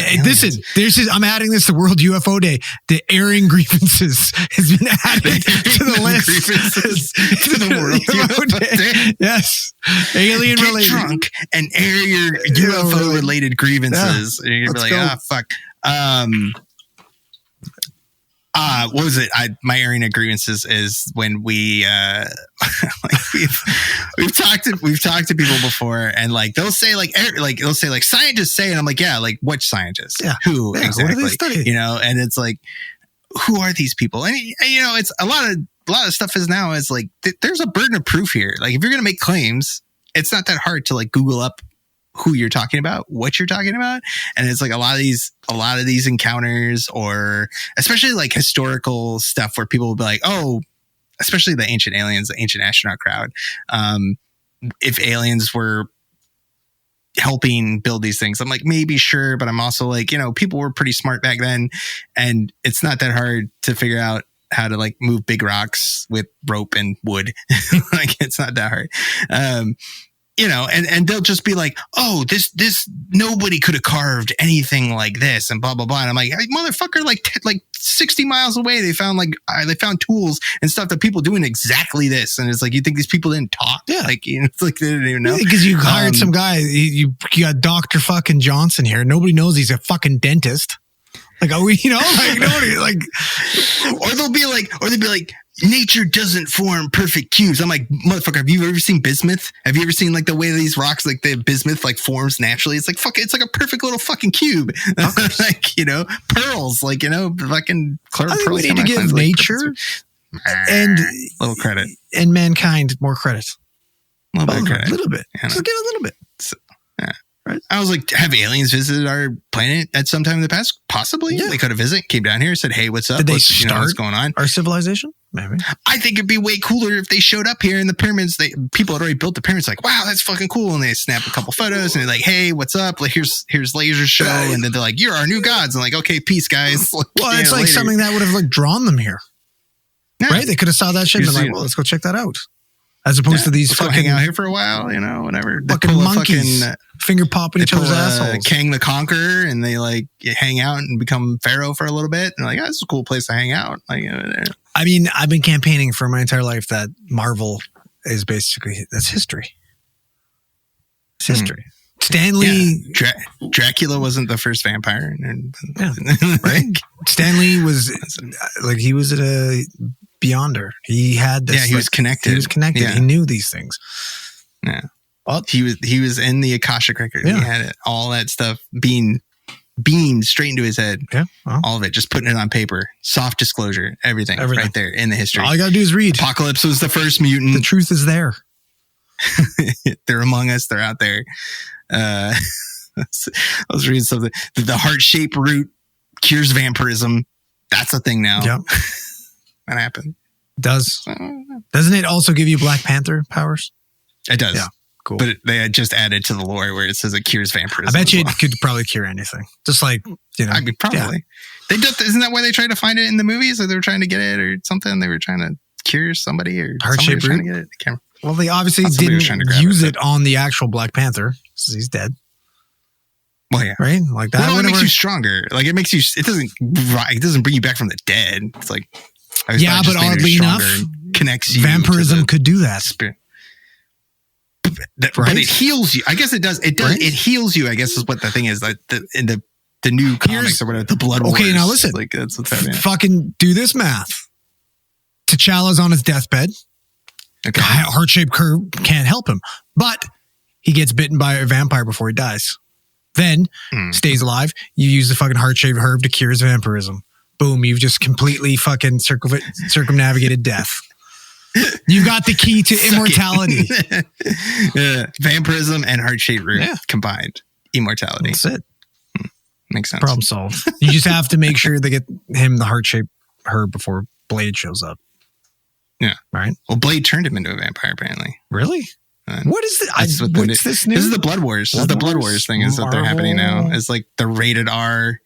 I'm adding this to World UFO Day. The airing grievances has been added to the list. To the World UFO Day. Yes. Alien related. Get drunk and air your UFO related grievances. Yeah. And you're going to be like, fuck. What was it? My airing of grievances is when we've talked to people before, and like they'll say like scientists say, and I'm like, yeah, like which scientists? Yeah. Who exactly? What do they study? And it's like, who are these people? And it's a lot of stuff is now is like there's a burden of proof here. Like if you're gonna make claims, it's not that hard to like Google up who you're talking about, what you're talking about. And it's like a lot of these encounters, or especially like historical stuff where people will be like, oh, especially the ancient aliens, the ancient astronaut crowd. If aliens were helping build these things, I'm like, maybe sure. But I'm also like, people were pretty smart back then, and it's not that hard to figure out how to like move big rocks with rope and wood. Like it's not that hard. And they'll just be like, oh, this nobody could have carved anything like this and blah, blah, blah. And I'm like, hey, motherfucker, like 60 miles away, they found tools and stuff that people doing exactly this. And it's like, you think these people didn't talk? Yeah. Like, it's like they didn't even know. Because you hired some guy, you got Dr. fucking Johnson here. Nobody knows he's a fucking dentist. Like, nobody, like, or they'll be like, nature doesn't form perfect cubes. I'm like, motherfucker, have you ever seen bismuth? Have you ever seen like the way these rocks, like the bismuth, like forms naturally? It's like, it's like a perfect little fucking cube. Like, pearls, like, fucking I think we need to give nature and a little credit and mankind more credit. A little bit of credit. A little bit. Just give it a little bit. Yeah. Right. I was like, have aliens visited our planet at some time in the past? Possibly. Yeah. They could have visited, came down here, said, hey, what's up? Did they start what's going on? Our civilization? Maybe. I think it'd be way cooler if they showed up here in the pyramids. People had already built the pyramids. Like, wow, that's fucking cool. And they snap a couple photos and they're like, hey, what's up? Like, here's laser show. And then they're like, you're our new gods. And like, okay, peace, guys. Well, it's like something that would have like drawn them here, right? They could have saw that shit and been like, well, let's go check that out. As opposed to these fucking hang out here for a while, whatever. Fucking monkeys, finger popping each other's assholes. Kang the Conqueror, and they like hang out and become pharaoh for a little bit. And like, oh, this is a cool place to hang out. Like, I mean, I've been campaigning for my entire life that Marvel is basically that's history. It's history. Stan Lee, Dracula wasn't the first vampire, right? Stan Lee was like he was a beyonder. He had this. Yeah, he was connected. He was connected. Yeah. He knew these things. Yeah. Well, he was in the Akashic record. Yeah. He had it, all that stuff beamed straight into his head. Yeah. Well, all of it, just putting it on paper. Soft disclosure, everything right there in the history. All you gotta do is read. Apocalypse was the first mutant. The truth is there. They're among us. They're out there. I was reading something. The heart-shaped root cures vampirism. That's a thing now. Yep. That happened. Doesn't it also give you Black Panther powers? It does. Yeah. Cool. But they had just added to the lore where it says it cures vampirism. I bet you it could probably cure anything. Just like, I mean, probably. Yeah. Isn't that why they tried to find it in the movies? Or they were trying to get it or something? They were trying to cure somebody or heart-shaped root? Get it. Well, they obviously didn't use it on the actual Black Panther. So he's dead. Well, yeah. Right? Like that. Well, it makes you stronger. Like it doesn't bring you back from the dead. It's like, yeah, but oddly enough, connects you. Vampirism could do that. Spirit. But it heals you. I guess it does. It does. Right? It heals you. I guess is what the thing is. Like in the new comics or whatever, the Blood Wars. Okay, now listen. Like that's what's happening. Fucking do this math. T'Challa's on his deathbed. Okay. Heart-shaped curve can't help him, but he gets bitten by a vampire before he dies. Then stays alive. You use the fucking heart-shaped herb to cure his vampirism. Boom! You've just completely fucking circumnavigated death. You got the key to immortality. Vampirism and heart-shaped root combined. Immortality. That's it. Makes sense. Problem solved. You just have to make sure they get him the heart-shaped herb before Blade shows up. Yeah. Right. Well, Blade turned him into a vampire, apparently. Really? What is this? What's this new? This is the Blood Wars. This is the Blood Wars thing is that they're happening now. It's like the rated R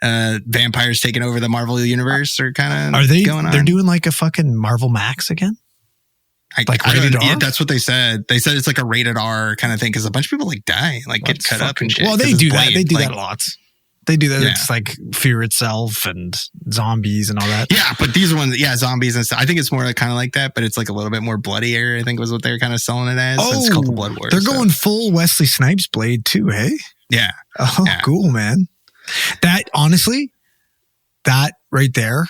vampires taking over the Marvel universe are kind of going on. They're doing like a fucking Marvel Max again? Like rated R? Yeah, that's what they said. They said it's like a rated R kind of thing because a bunch of people like die, like get cut up and shit. Well, they do that. They do that a lot. They do that. Yeah. It's like Fear Itself and zombies and all that. Yeah, but these ones, zombies and stuff. I think it's more like, kind of like that, but it's like a little bit more bloodier. I think was what they were kind of selling it as. Oh, so it's called the Blood Wars. They're going full Wesley Snipes Blade too, hey? Yeah. Oh, yeah. Cool, man. That honestly, that right there,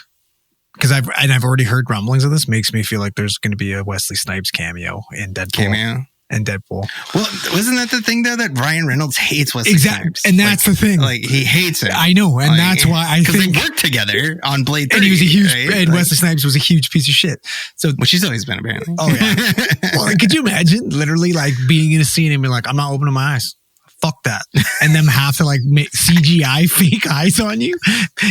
because I've already heard rumblings of this, makes me feel like there's going to be a Wesley Snipes cameo in Deadpool. And Deadpool. Well, wasn't that the thing though that Ryan Reynolds hates Wesley Snipes? And that's the thing. Like he hates it. I know, and that's why I think they worked together on Blade 3. And he was a huge, right? and Wesley Snipes was a huge piece of shit. So, which he's always been apparently. Oh yeah. Well, could you imagine literally like being in a scene and being like, I'm not opening my eyes. Fuck that. And them have to like make CGI fake eyes on you.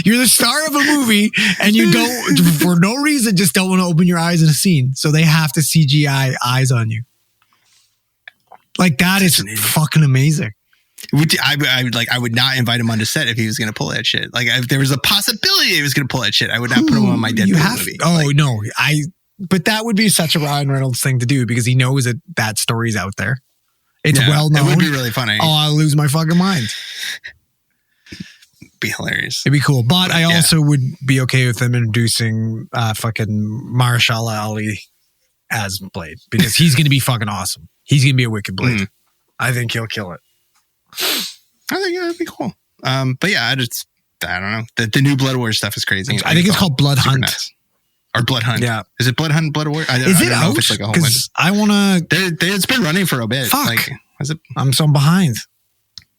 You're the star of a movie and you don't, for no reason, just don't want to open your eyes in a scene. So they have to CGI eyes on you. Like that is fucking amazing. I would not invite him on the set if he was going to pull that shit. Like if there was a possibility he was going to pull that shit, I would not put him on my Deadpool movie. Oh no, but that would be such a Ryan Reynolds thing to do because he knows that story's out there. It's well known. It would be really funny. Oh, I'll lose my fucking mind. Be hilarious. It'd be cool. But I also would be okay with them introducing fucking Mahershala Ali as Blade because he's going to be fucking awesome. He's going to be a wicked Blade. I think he'll kill it. I think that'd be cool. But yeah, I don't know. The new Blood Wars stuff is crazy. I think it's called Blood Hunt. Nuts. Or Blood Hunt. Yeah. Is it Blood Hunt, Blood War? Is it out? It's like a whole bunch. I want to... It's been running for a bit. Fuck. Like, was it? I'm so behind.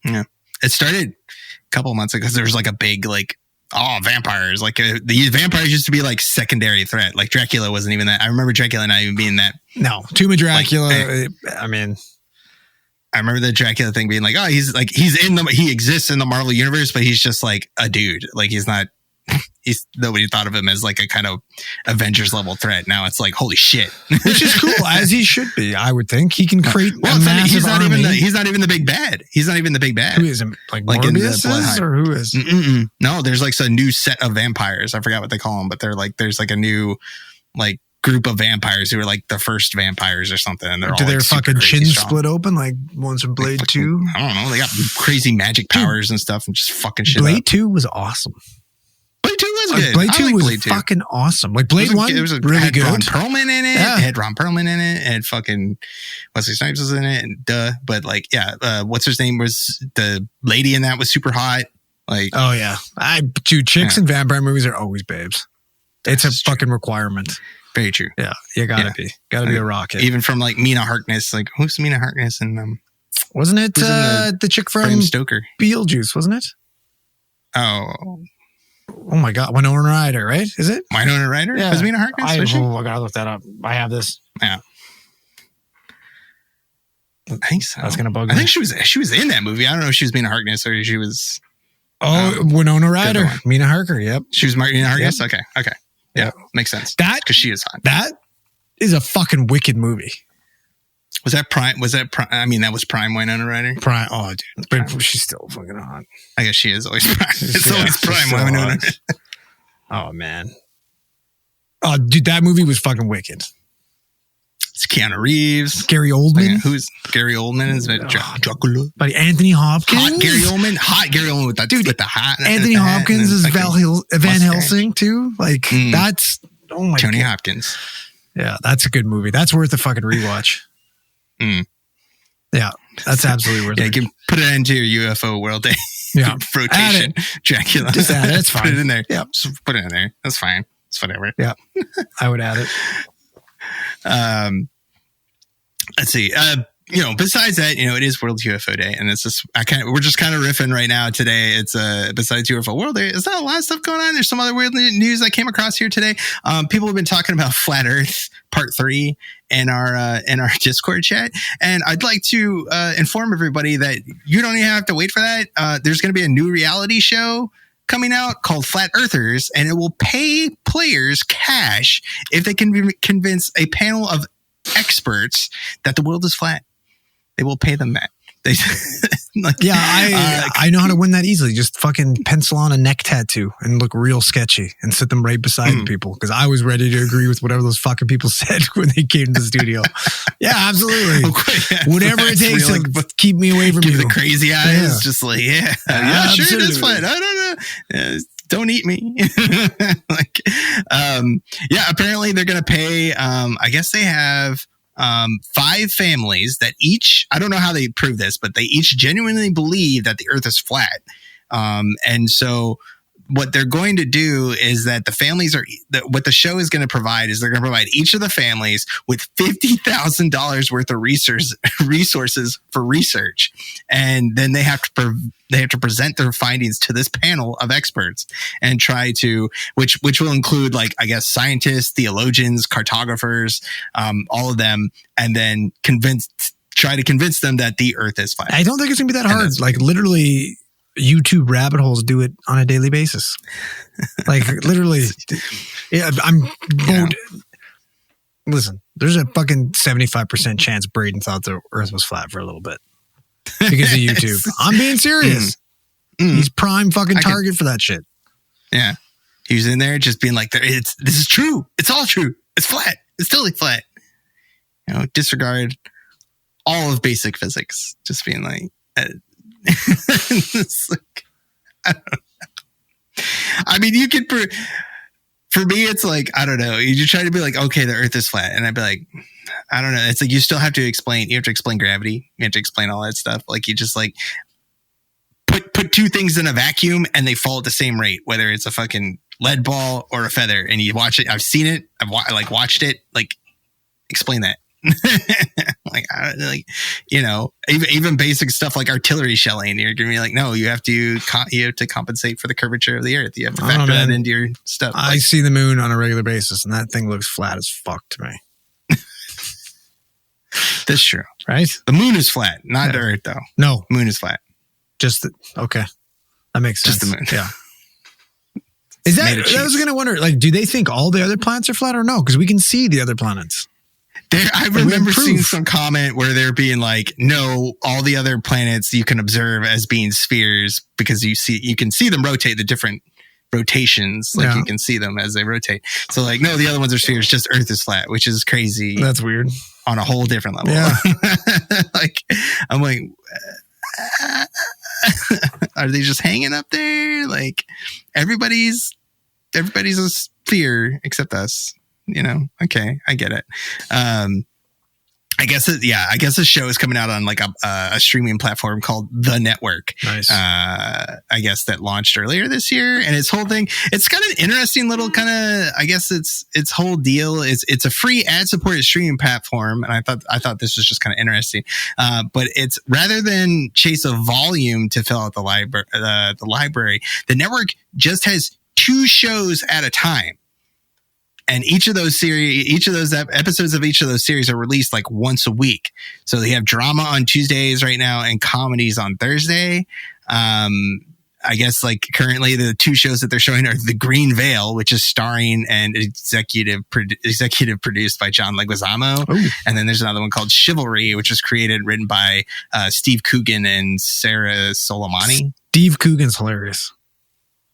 Yeah. It started a couple of months ago because there was like a big like, vampires. Like the vampires used to be like secondary threat. Like Dracula wasn't even that. I remember Dracula not even being that. No. Tomb of Dracula. I mean... I remember the Dracula thing being like, he exists in the Marvel universe, but he's just like a dude. Like he's not nobody thought of him as like a kind of Avengers level threat. Now it's like, holy shit. Which is cool, as he should be, I would think. He can create a massive he's not army. he's not even the big bad. He's not even the big bad. Who is him? Like Morbius is, or who is? No, there's like a new set of vampires. I forgot what they call them, but they're like, there's like a new like group of vampires who are like the first vampires or something. And they're Do all their like fucking chins strong. split open like ones from Blade 2? I don't know. They got crazy magic powers and stuff and just fucking shit Blade up. 2 was awesome. Blade 2 was good. Blade 2 like was Blade 2. fucking awesome. Like Blade 1 it was really had good. Ron Perlman in it. Yeah. It had Ron Perlman in it. And fucking Wesley Snipes was in it. And but like, yeah, what's his name was the lady in that was super hot. Like, Oh yeah, dude, chicks in vampire movies are always babes. It's a fucking requirement. very true. Yeah, you gotta be a rocket. Even from like Mina Harkness, like who's Mina Harkness and Wasn't it who's in the chick from Bram Stoker? Beetlejuice? Wasn't it? Oh, my god, Winona Ryder, right? Is it? Winona Ryder? Yeah. Was Mina Harkness? Was she? I gotta look that up. I have this. Yeah. I think so. That's gonna bug me. I think she was in that movie. I don't know if she was Mina Harkness or she was. Winona Ryder, one. Mina Harker. Yep, She was Mina Harkness. Yep. Okay. Yeah, makes sense. that Because she is hot. that is a fucking wicked movie. Was that Prime? I mean, that was Prime Winona Ryder. Prime. Oh, dude, but she's still fucking hot. I guess she is always Prime. It's Yeah, always she's Prime so Winona. hot. Oh man. Oh, dude, that movie was fucking wicked. It's Keanu Reeves. Gary Oldman. Who's Gary Oldman? Is it Dracula? Buddy, Anthony Hopkins. Hot Gary Oldman. Hot Gary Oldman with the Dude, with the hot. Anthony the hat Hopkins and is the fucking Van mustache. Helsing too. Like that's my Tony God. Hopkins. Yeah, that's a good movie. That's worth a fucking rewatch. Mm. Yeah, that's absolutely worth Yeah, it. you can put it into your UFO World Day Yeah, rotation. Dracula. Just add it. It's Put fine. it in there. Yeah. Just put it in there. That's fine. It's whatever. Yeah, I would add it. Let's see. Besides that, it is World UFO Day, and it's just we're just kind of riffing right now today. It's besides UFO World Day, there's not a lot of stuff going on. There's some other weird news I came across here today. People have been talking about Flat Earth Part 3 in our Discord chat, and I'd like to inform everybody that you don't even have to wait for that. There's going to be a new reality show coming out called Flat Earthers, and it will pay players cash if they can convince a panel of experts that the world is flat. They will pay them that. I know how to win that easily. Just fucking pencil on a neck tattoo and look real sketchy and sit them right beside people, because I was ready to agree with whatever those fucking people said when they came to the studio. Yeah, absolutely. Whatever it takes to keep me away from give you. the crazy eyes, just like, sure it is Absolutely. flat. I don't know. Don't eat me. Apparently they're going to pay, I guess they have 5 families that each, I don't know how they prove this, but they each genuinely believe that the earth is flat. And so what they're going to do is that the families what the show is going to provide is they're going to provide each of the families with $50,000 worth of resources for research. And then they have to present their findings to this panel of experts and try to, which will include, like, I guess, scientists, theologians, cartographers, all of them, and then try to convince them that the earth is flat. I don't think it's gonna be that hard. Like, literally, YouTube rabbit holes do it on a daily basis. Like, literally, yeah. Listen, there's a fucking 75% chance Braden thought the earth was flat for a little bit because of YouTube. I'm being serious. He's prime fucking target for that shit. Yeah. He was in there just being like, this is true. It's all true. It's flat. It's totally flat. Disregard all of basic physics. Just being like, it's like, I don't know. I mean, you could, for me, it's like, I don't know. You try to be like, okay, the earth is flat. And I'd be like, I don't know. It's like, you still have to explain gravity. You have to explain all that stuff. Like, you just like put 2 things in a vacuum and they fall at the same rate, whether it's a fucking lead ball or a feather, and you watch it. I've seen it. I've watched it. Like, explain that. Even basic stuff like artillery shelling, you're gonna be like, no, you have to compensate for the curvature of the earth. You have to factor that into your stuff. I see the moon on a regular basis, and that thing looks flat as fuck to me. That's true, right? The moon is flat, not the earth, though. No, moon is flat. Okay, that makes sense. Just the moon. Yeah. Is that? I was gonna wonder. Like, do they think all the other planets are flat or no? Because we can see the other planets. I remember seeing some comment where they're being like, no, all the other planets you can observe as being spheres because you can see them rotate the different rotations. Like you can see them as they rotate. So like, no, the other ones are spheres, just Earth is flat, which is crazy. That's weird. On a whole different level. Yeah. Like, I'm like, are they just hanging up there? Like everybody's a sphere except us. You know, okay, I get it. I guess the show is coming out on like a streaming platform called The Network. Nice. I guess that launched earlier this year, and its whole thing. It's got an interesting little kind of. I guess its whole deal is it's a free ad-supported streaming platform, and I thought this was just kind of interesting. But it's rather than chase a volume to fill out the library, the network just has 2 shows at a time. And each of those episodes of each of those series are released like once a week. So they have drama on Tuesdays right now and comedies on Thursday. I guess like currently the 2 shows that they're showing are The Green Veil, which is starring and executive produced by John Leguizamo. Ooh. And then there's another one called Chivalry, which was written by Steve Coogan and Sarah Soleimani. Steve Coogan's hilarious.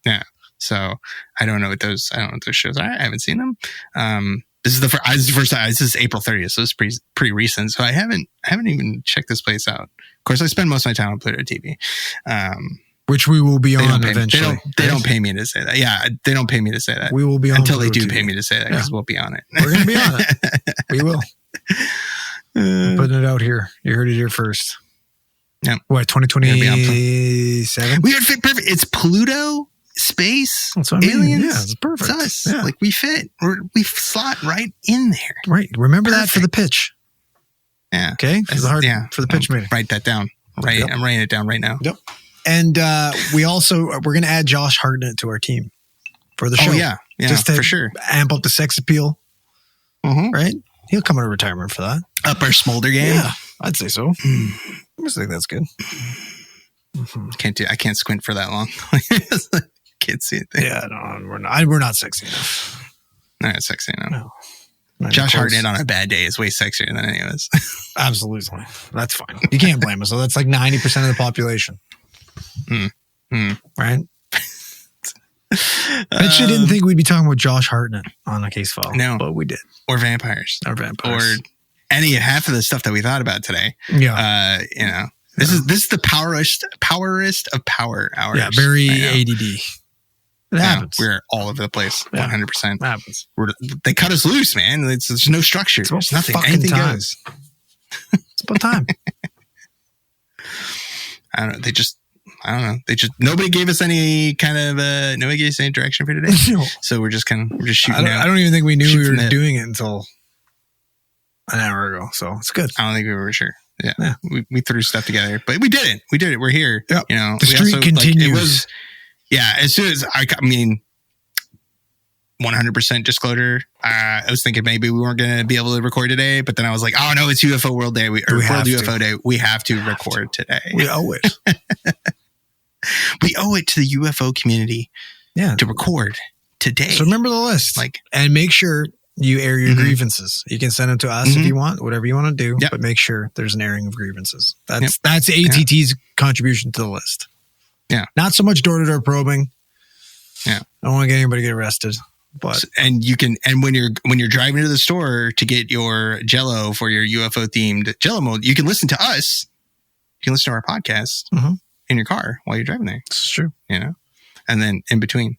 Yeah. So I don't know what those shows are. I haven't seen them. This is the first time. This is April 30th, so it's pretty recent. So I haven't even checked this place out. Of course, I spend most of my time on Pluto TV, which we will be on eventually. They don't pay me to say that. Yeah, they don't pay me to say that. We will be on until Pluto they do TV. pay me to say that because we'll be on it. We're going to be on it. We will. Putting it out here. You heard it here first. Yeah. What, 2027? We would fit perfect. It's Pluto. Space, that's what I mean. aliens, yeah, it's perfect. It's us. Yeah. Like we fit. We slot right in there. Right. Remember that for the pitch. Yeah. Okay. For the pitch meeting. Write that down. Right. Yep. I'm writing it down right now. Yep. And we're going to add Josh Hartnett to our team for the show. Oh yeah. Yeah. Just to for sure. Amp up the sex appeal. Mm-hmm. Right. He'll come out of retirement for that. Up our smolder game. Yeah. I'd say so. I just think that's good. I can't squint for that long. Can't see it. Yeah, no, we're not sexy enough. Not sexy enough. No. Josh Hartnett on a bad day is way sexier than any of us. Absolutely. That's fine. You can't blame us. So that's like 90% of the population. Right? I actually didn't think we'd be talking about Josh Hartnett on a case file. No. But we did. Or vampires. Or half of the stuff that we thought about today. Yeah. This is the powerest of power hours. Yeah, very ADD. It happens. We're all over the place. 100%. It happens. They cut us loose, man. There's no structure. There's nothing. Anything goes. It's about time. I don't know. Nobody gave us any kind of nobody gave us any direction for today. No. So we're just shooting out. I don't even think we knew we were doing it until an hour ago. So it's good. I don't think we were sure. Yeah. We threw stuff together, but we did it. We're here. Yep. The streak continues. As soon as 100% disclosure. I was thinking maybe we weren't going to be able to record today, but then I was like, oh no, it's UFO World Day. World UFO Day. We have to record today. We owe it. We owe it to the UFO community to record today. So remember the list. And make sure you air your grievances. You can send them to us if you want, whatever you want to do, but make sure there's an airing of grievances. That's ATT's contribution to the list. Yeah. Not so much door-to-door probing. Yeah. I don't want to get anybody get arrested. But when you're driving to the store to get your Jell-O for your UFO themed Jell-O mold, you can listen to us. You can listen to our podcast in your car while you're driving there. It's true. And then in between,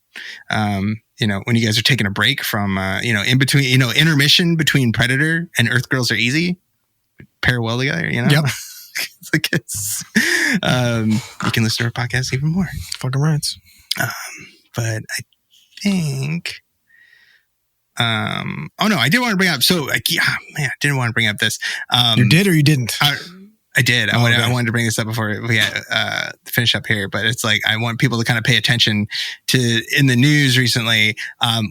when you guys are taking a break from, in between, intermission between Predator and Earth Girls Are Easy, pair well together, Yep. You can listen to our podcast even more. Fucking rights. But I think, I did want to bring up. So, I didn't want to bring up this. You did or you didn't? I did. I wanted to bring this up before we finish up here, but it's like I want people to kind of pay attention to in the news recently.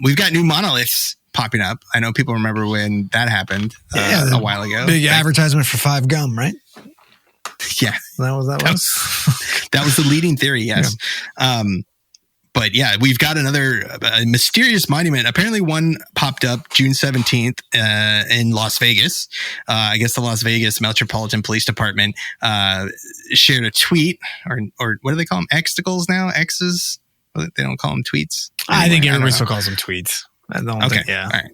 We've got new monoliths popping up. I know people remember when that happened a while ago. Big advertisement for 5 Gum, right? Yeah, that was that was the leading theory. Yes, But yeah, we've got another mysterious monument. Apparently one popped up June 17th in Las Vegas. I guess the Las Vegas Metropolitan Police Department shared a tweet, or what do they call them? Xticles now? X's? They don't call them tweets anymore. I think everybody still calls them tweets. I don't think, yeah. All right.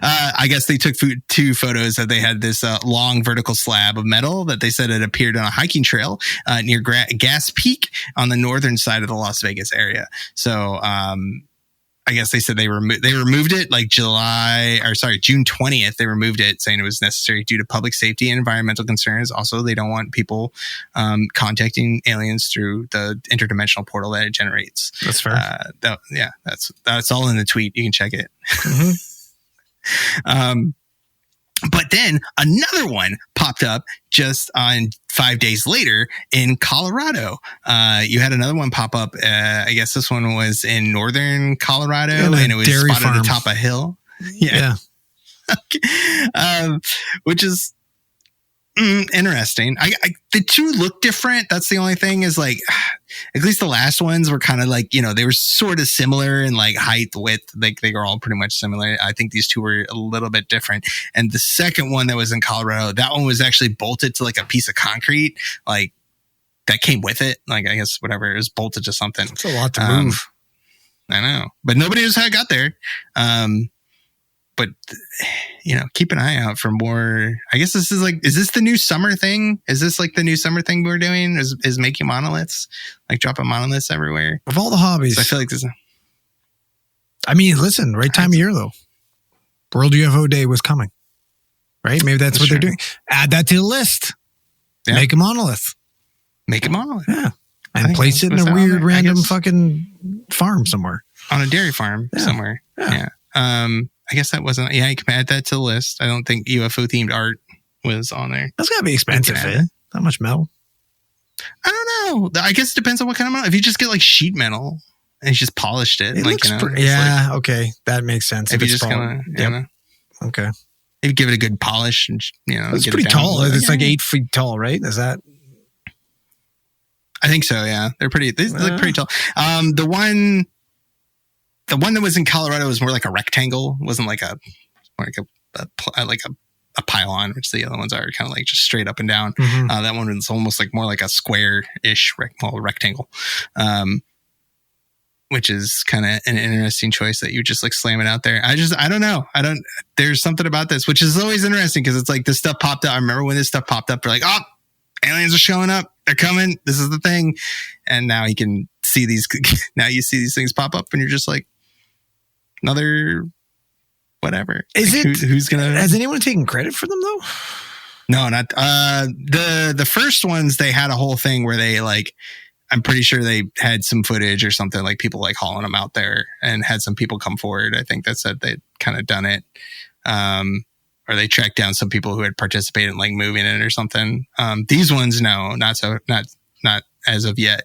I guess they took two photos that they had this long vertical slab of metal that they said had appeared on a hiking trail near Gas Peak on the northern side of the Las Vegas area. So I guess they said they removed it like June 20th. They removed it, saying it was necessary due to public safety and environmental concerns. Also, they don't want people contacting aliens through the interdimensional portal that it generates. That's fair. That's all in the tweet. You can check it. Mm-hmm. But then another one popped up just on 5 days later in Colorado. You had another one pop up. I guess this one was in northern Colorado, and it was spotted atop a hill. Yeah. Which is interesting. The two look different. That's the only thing, is like, at least the last ones were kind of like, they were sort of similar in like height, width. Like they were all pretty much similar. I think these two were a little bit different. And the second one that was in Colorado, that one was actually bolted to like a piece of concrete, like that came with it. Like, I guess whatever, it was bolted to something. It's a lot to move. I know, but nobody knows how it got there. But keep an eye out for more. I guess is this the new summer thing? Is this like the new summer thing we're doing? Is making monoliths, like dropping monoliths everywhere? Of all the hobbies, so I feel like this. I mean, listen, right time of year though. World UFO Day was coming, right? Maybe that's what they're doing. Add that to the list. Yeah. Make a monolith. Make a monolith. Yeah, and place it in a weird, random fucking farm somewhere. On a dairy farm somewhere. Yeah. I guess that wasn't. Yeah, you can add that to the list. I don't think UFO themed art was on there. That's gotta be expensive. Not much metal. I don't know. I guess it depends on what kind of metal. If you just get like sheet metal and you just polished it, like, okay, that makes sense. If you just kind of, okay, if you give it a good polish, and it's pretty tall. It's like 8 feet tall, right? Is that? I think so. Yeah, they look pretty tall. The one that was in Colorado was more like a rectangle. It wasn't like a pylon, which the other ones are kind of like just straight up and down. Mm-hmm. That one was almost like more like a square-ish rectangle, which is kind of an interesting choice that you just like slam it out there. I don't know. There's something about this, which is always interesting because it's like this stuff popped up. I remember when this stuff popped up, they're like, oh, aliens are showing up. They're coming. This is the thing. And now you can see these. Now you see these things pop up, and you're just like, another whatever. Is like, it? Who's gonna? Has anyone taken credit for them though? No, not the first ones. They had a whole thing where they like. I'm pretty sure they had some footage or something, like people like hauling them out there, and had some people come forward. I think that said they'd kind of done it, or they tracked down some people who had participated in like moving it or something. These ones, no, not as of yet.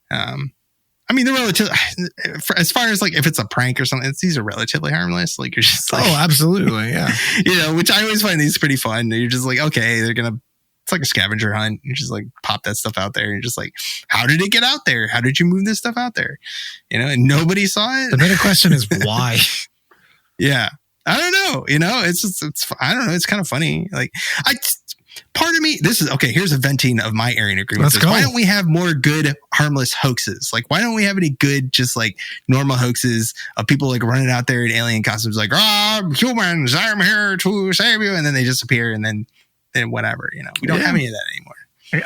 I mean, they're relatively, as far as like if it's a prank or something, these are relatively harmless. Like you're just like, oh, absolutely, yeah. Which I always find these pretty fun. You're just like, okay, it's like a scavenger hunt. You just like pop that stuff out there. And you're just like, how did it get out there? How did you move this stuff out there? And nobody saw it. The better question is why? Yeah, I don't know. It's I don't know. It's kind of funny. Like part of me, here's a venting of my airing agreement. Let's go. Why don't we have more good, harmless hoaxes? Like, why don't we have any good, just like normal hoaxes of people like running out there in alien costumes, like, humans, I'm here to save you. And then they disappear, and then whatever, we don't have any of that anymore.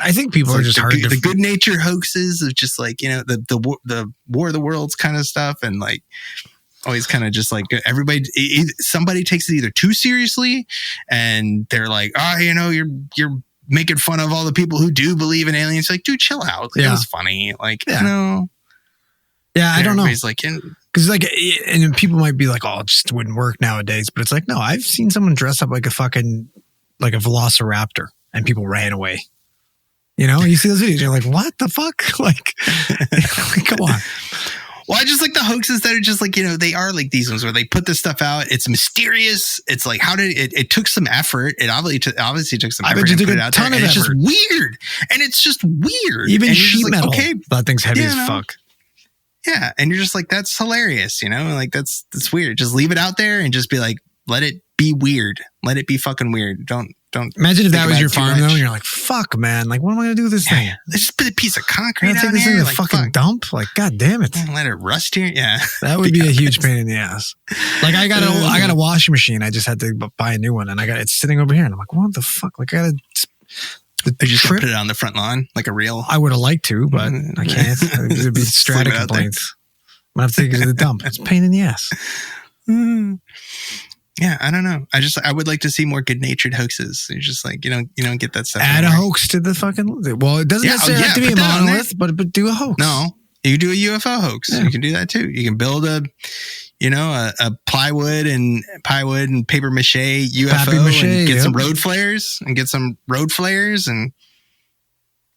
I think people are just hard to... The good nature hoaxes of just like, the War of the Worlds kind of stuff. And like, always kind of just like somebody takes it either too seriously, and they're like, you're making fun of all the people who do believe in aliens. Like, dude, chill out. Like, it was funny. Like, Yeah, I don't know. Everybody's like, because like, and people might be like, oh, it just wouldn't work nowadays. But it's like, no, I've seen someone dress up like a fucking, like a velociraptor, and people ran away. You see those videos, you're like, what the fuck? Like come on. Well, I just like the hoaxes that are just like, they are like these ones where they put this stuff out. It's mysterious. It's like, how did it took some effort. It obviously took some effort to put it out there. And it's just weird. And it's just weird. Even and sheet metal. Okay, that thing's heavy as fuck. Yeah. And you're just like, that's hilarious, you know? Like, that's weird. Just leave it out there and just be like, let it be weird. Let it be fucking weird. Don't imagine if that was your farm, though, much. and you're like, fuck, man. Like, what am I going to do with this thing? Let's just put a piece of concrete Can I take down this thing here. to the Like, fucking fuck. dump? Like, god damn it. Let it rust here. Yeah. That would be a huge pain in the ass. Like, I got a washing machine. I just had to buy a new one, and it's sitting over here, and I'm like, what the fuck? Like, I just put it on the front lawn like a reel. I would have liked to, but I can't. There'd be strata complaints. I'm going to have to take it to the dump. It's a pain in the ass. Yeah, I don't know. I would like to see more good-natured hoaxes. You're just like, you don't get that stuff. Add a hoax to the fucking. Well, it doesn't necessarily have to be a monolith, but do a hoax. No, you can do a UFO hoax. Yeah. You can do that too. You can build a plywood and paper mache UFO and get some road flares and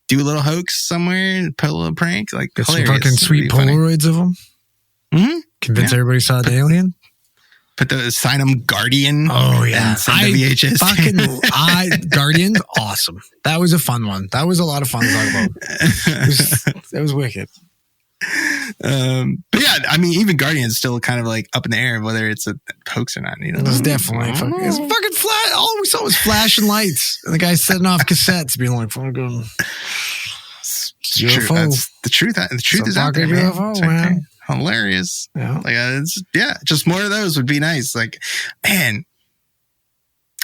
do a little hoax somewhere and put a little prank. Like, get some fucking sweet Polaroids of them. Mm-hmm. Convince everybody saw the alien. Sign them Guardian. Oh yeah, and send the VHS. Guardian, awesome. That was a fun one. That was a lot of fun to talk about. It was wicked. But yeah, I mean, even Guardian's still kind of like up in the air of whether it's a hoax or not. You know, it's definitely it's fucking flash. All we saw was flashing lights, and the guy setting off cassettes, being like, "I'm going." It's true. That's the truth. The truth is out there, man. UFO, man. Hilarious. Yeah. Like, just more of those would be nice. Like, man,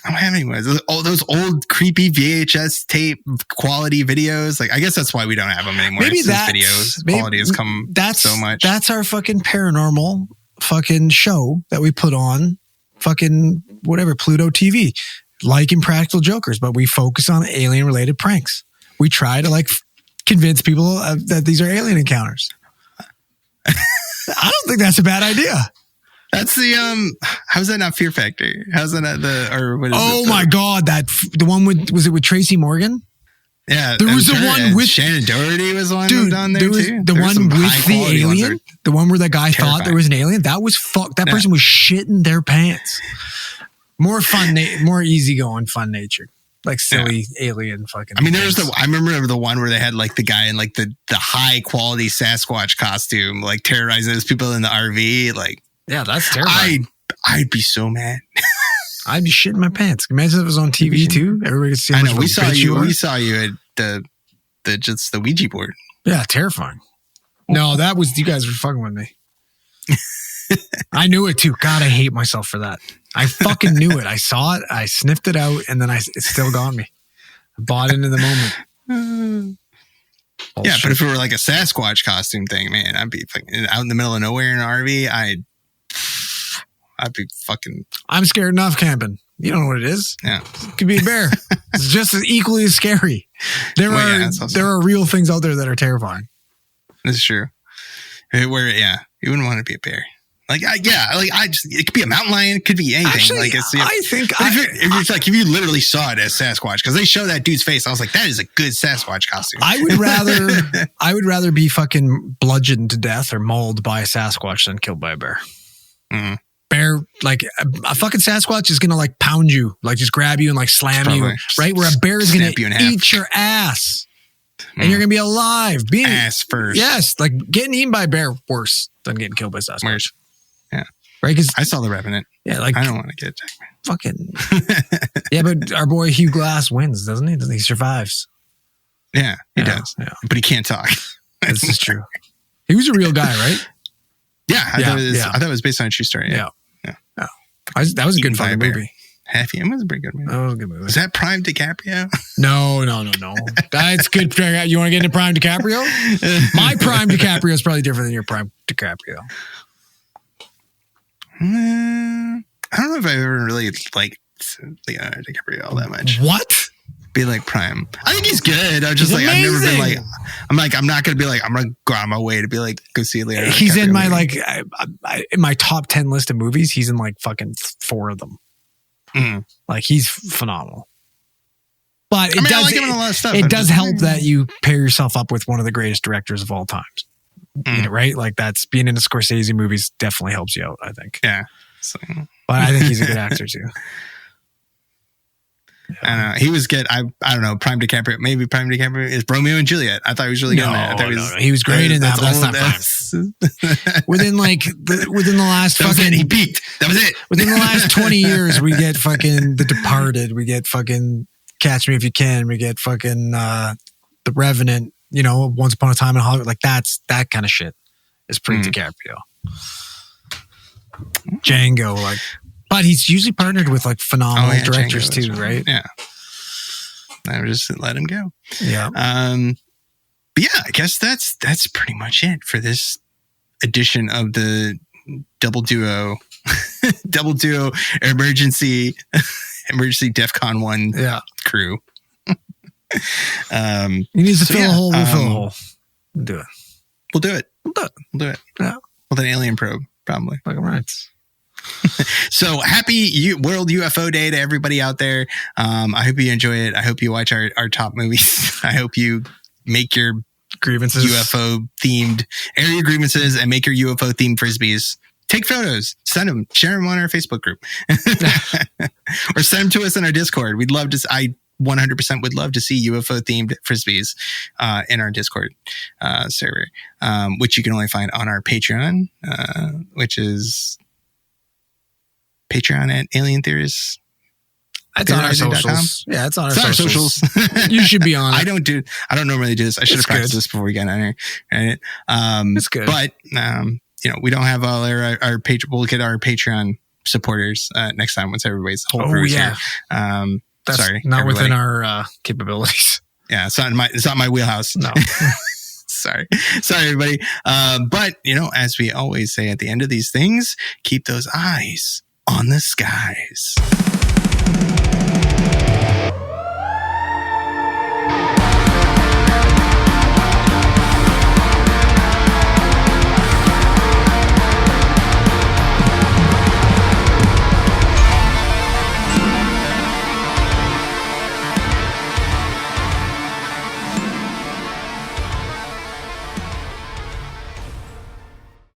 I don't have any more. All those old creepy VHS tape quality videos. Like, I guess that's why we don't have them anymore. Maybe that videos quality has come so much. That's our fucking paranormal fucking show that we put on fucking whatever, Pluto TV, like Impractical Jokers, but we focus on alien related pranks. We try to convince people that these are alien encounters. I don't think that's a bad idea. That's the how's that not Fear Factor? How's that not my god, the one was it with Tracy Morgan? Yeah, there was the one with Shannon Doherty was the one on there too. The one with the alien, the one where that guy thought there was an alien. That was that person was shitting their pants. More fun, more easygoing, fun natured. Like silly alien fucking. I mean, I remember the one where they had like the guy in like the high quality Sasquatch costume, like terrorizing those people in the RV. Like, yeah, that's terrifying. I'd be so mad. I'd be shitting my pants. Imagine if it was on TV too. Everybody could see. How much we saw you at the Ouija board. Yeah, terrifying. No, that was you guys were fucking with me. I knew it too. God, I hate myself for that. I fucking knew it. I saw it. I sniffed it out, and then it still got me. I bought it in the moment. Yeah, but if it were like a Sasquatch costume thing, man, I'd be fucking out in the middle of nowhere in an RV. I'd be fucking. I'm scared enough camping. You don't know what it is. Yeah, it could be a bear. It's just as equally as scary. There are real things out there that are terrifying. That's true. You wouldn't want to be a bear. It could be a mountain lion, it could be anything. Actually, if you literally saw it as Sasquatch, because they show that dude's face, I was like, that is a good Sasquatch costume. I would rather be fucking bludgeoned to death or mauled by a Sasquatch than killed by a bear. Mm-hmm. Bear, like a fucking Sasquatch is gonna like pound you, like just grab you and like slam you, right? Where a bear is gonna eat your ass. And you're going to be alive. Ass first. Yes. Like getting eaten by a bear, worse than getting killed by Sasquatch. Worse. Yeah. Right? Because I saw The Revenant. Yeah. Like, I don't want to get attacked. Fucking. Yeah, but our boy Hugh Glass wins, doesn't he? He survives. Yeah, he does. Yeah. But he can't talk. This is true. He was a real guy, right? Yeah. I thought it was based on a true story. Yeah. That was a good fucking movie. It was a pretty good movie. That was a good movie. Was that Prime DiCaprio? No. That's good. You want to get into Prime DiCaprio? My Prime DiCaprio is probably different than your Prime DiCaprio. I don't know if I ever really liked Leonardo DiCaprio all that much. What? Be like Prime. I think he's good. I'm just like, amazing. I've never been like, I'm not going to be like, I'm going to go out of my way to be like, go see Leonardo DiCaprio. He's in my in my top 10 list of movies. He's in like fucking 4 of them. Mm. Like he's phenomenal. But it I like him in a lot of stuff. It does help that you pair yourself up with one of the greatest directors of all times. You know, right? Like that's being in a Scorsese movies definitely helps you out, I think. Yeah. So. But I think he's a good actor too. I don't know. He was good. I don't know. Prime DiCaprio. Maybe Prime DiCaprio is Romeo and Juliet. I thought he was really good in that. I thought he was great in that. But that's not Prime. Within the last fucking, he peaked. That was it. Within the last 20 years, we get fucking The Departed. We get fucking Catch Me If You Can. We get fucking The Revenant. You know, Once Upon a Time in Hollywood. Like that kind of shit is pre-DiCaprio. Django, like. But he's usually partnered with like phenomenal directors too, right? Yeah. I would just let him go. Yeah. But yeah, I guess that's pretty much it for this edition of the Double Duo emergency DEFCON 1 crew. You need to fill a hole. We'll fill a hole. We'll do it. We'll do it. Yeah. With an alien probe, probably. Fucking right. So happy World UFO Day to everybody out there. I hope you enjoy it. I hope you watch our top movies. I hope you make your grievances, UFO themed area grievances, and make your UFO themed frisbees. Take photos, send them, share them on our Facebook group, or send them to us in our Discord. We'd love to. I 100% would love to see UFO themed frisbees in our Discord server, which you can only find on our Patreon, which is Patreon at Alien Theories. It's on our socials. Yeah, it's on our socials. You should be on it. I don't normally do this. I should have practiced this before we got on here. Right? It's good. But, we don't have all our we'll get our Patreon supporters next time once everybody's whole crew is here. That's sorry. Not everybody. Within our capabilities. Yeah, it's not my wheelhouse. No. Sorry, everybody. But, as we always say at the end of these things, keep those eyes on the skies.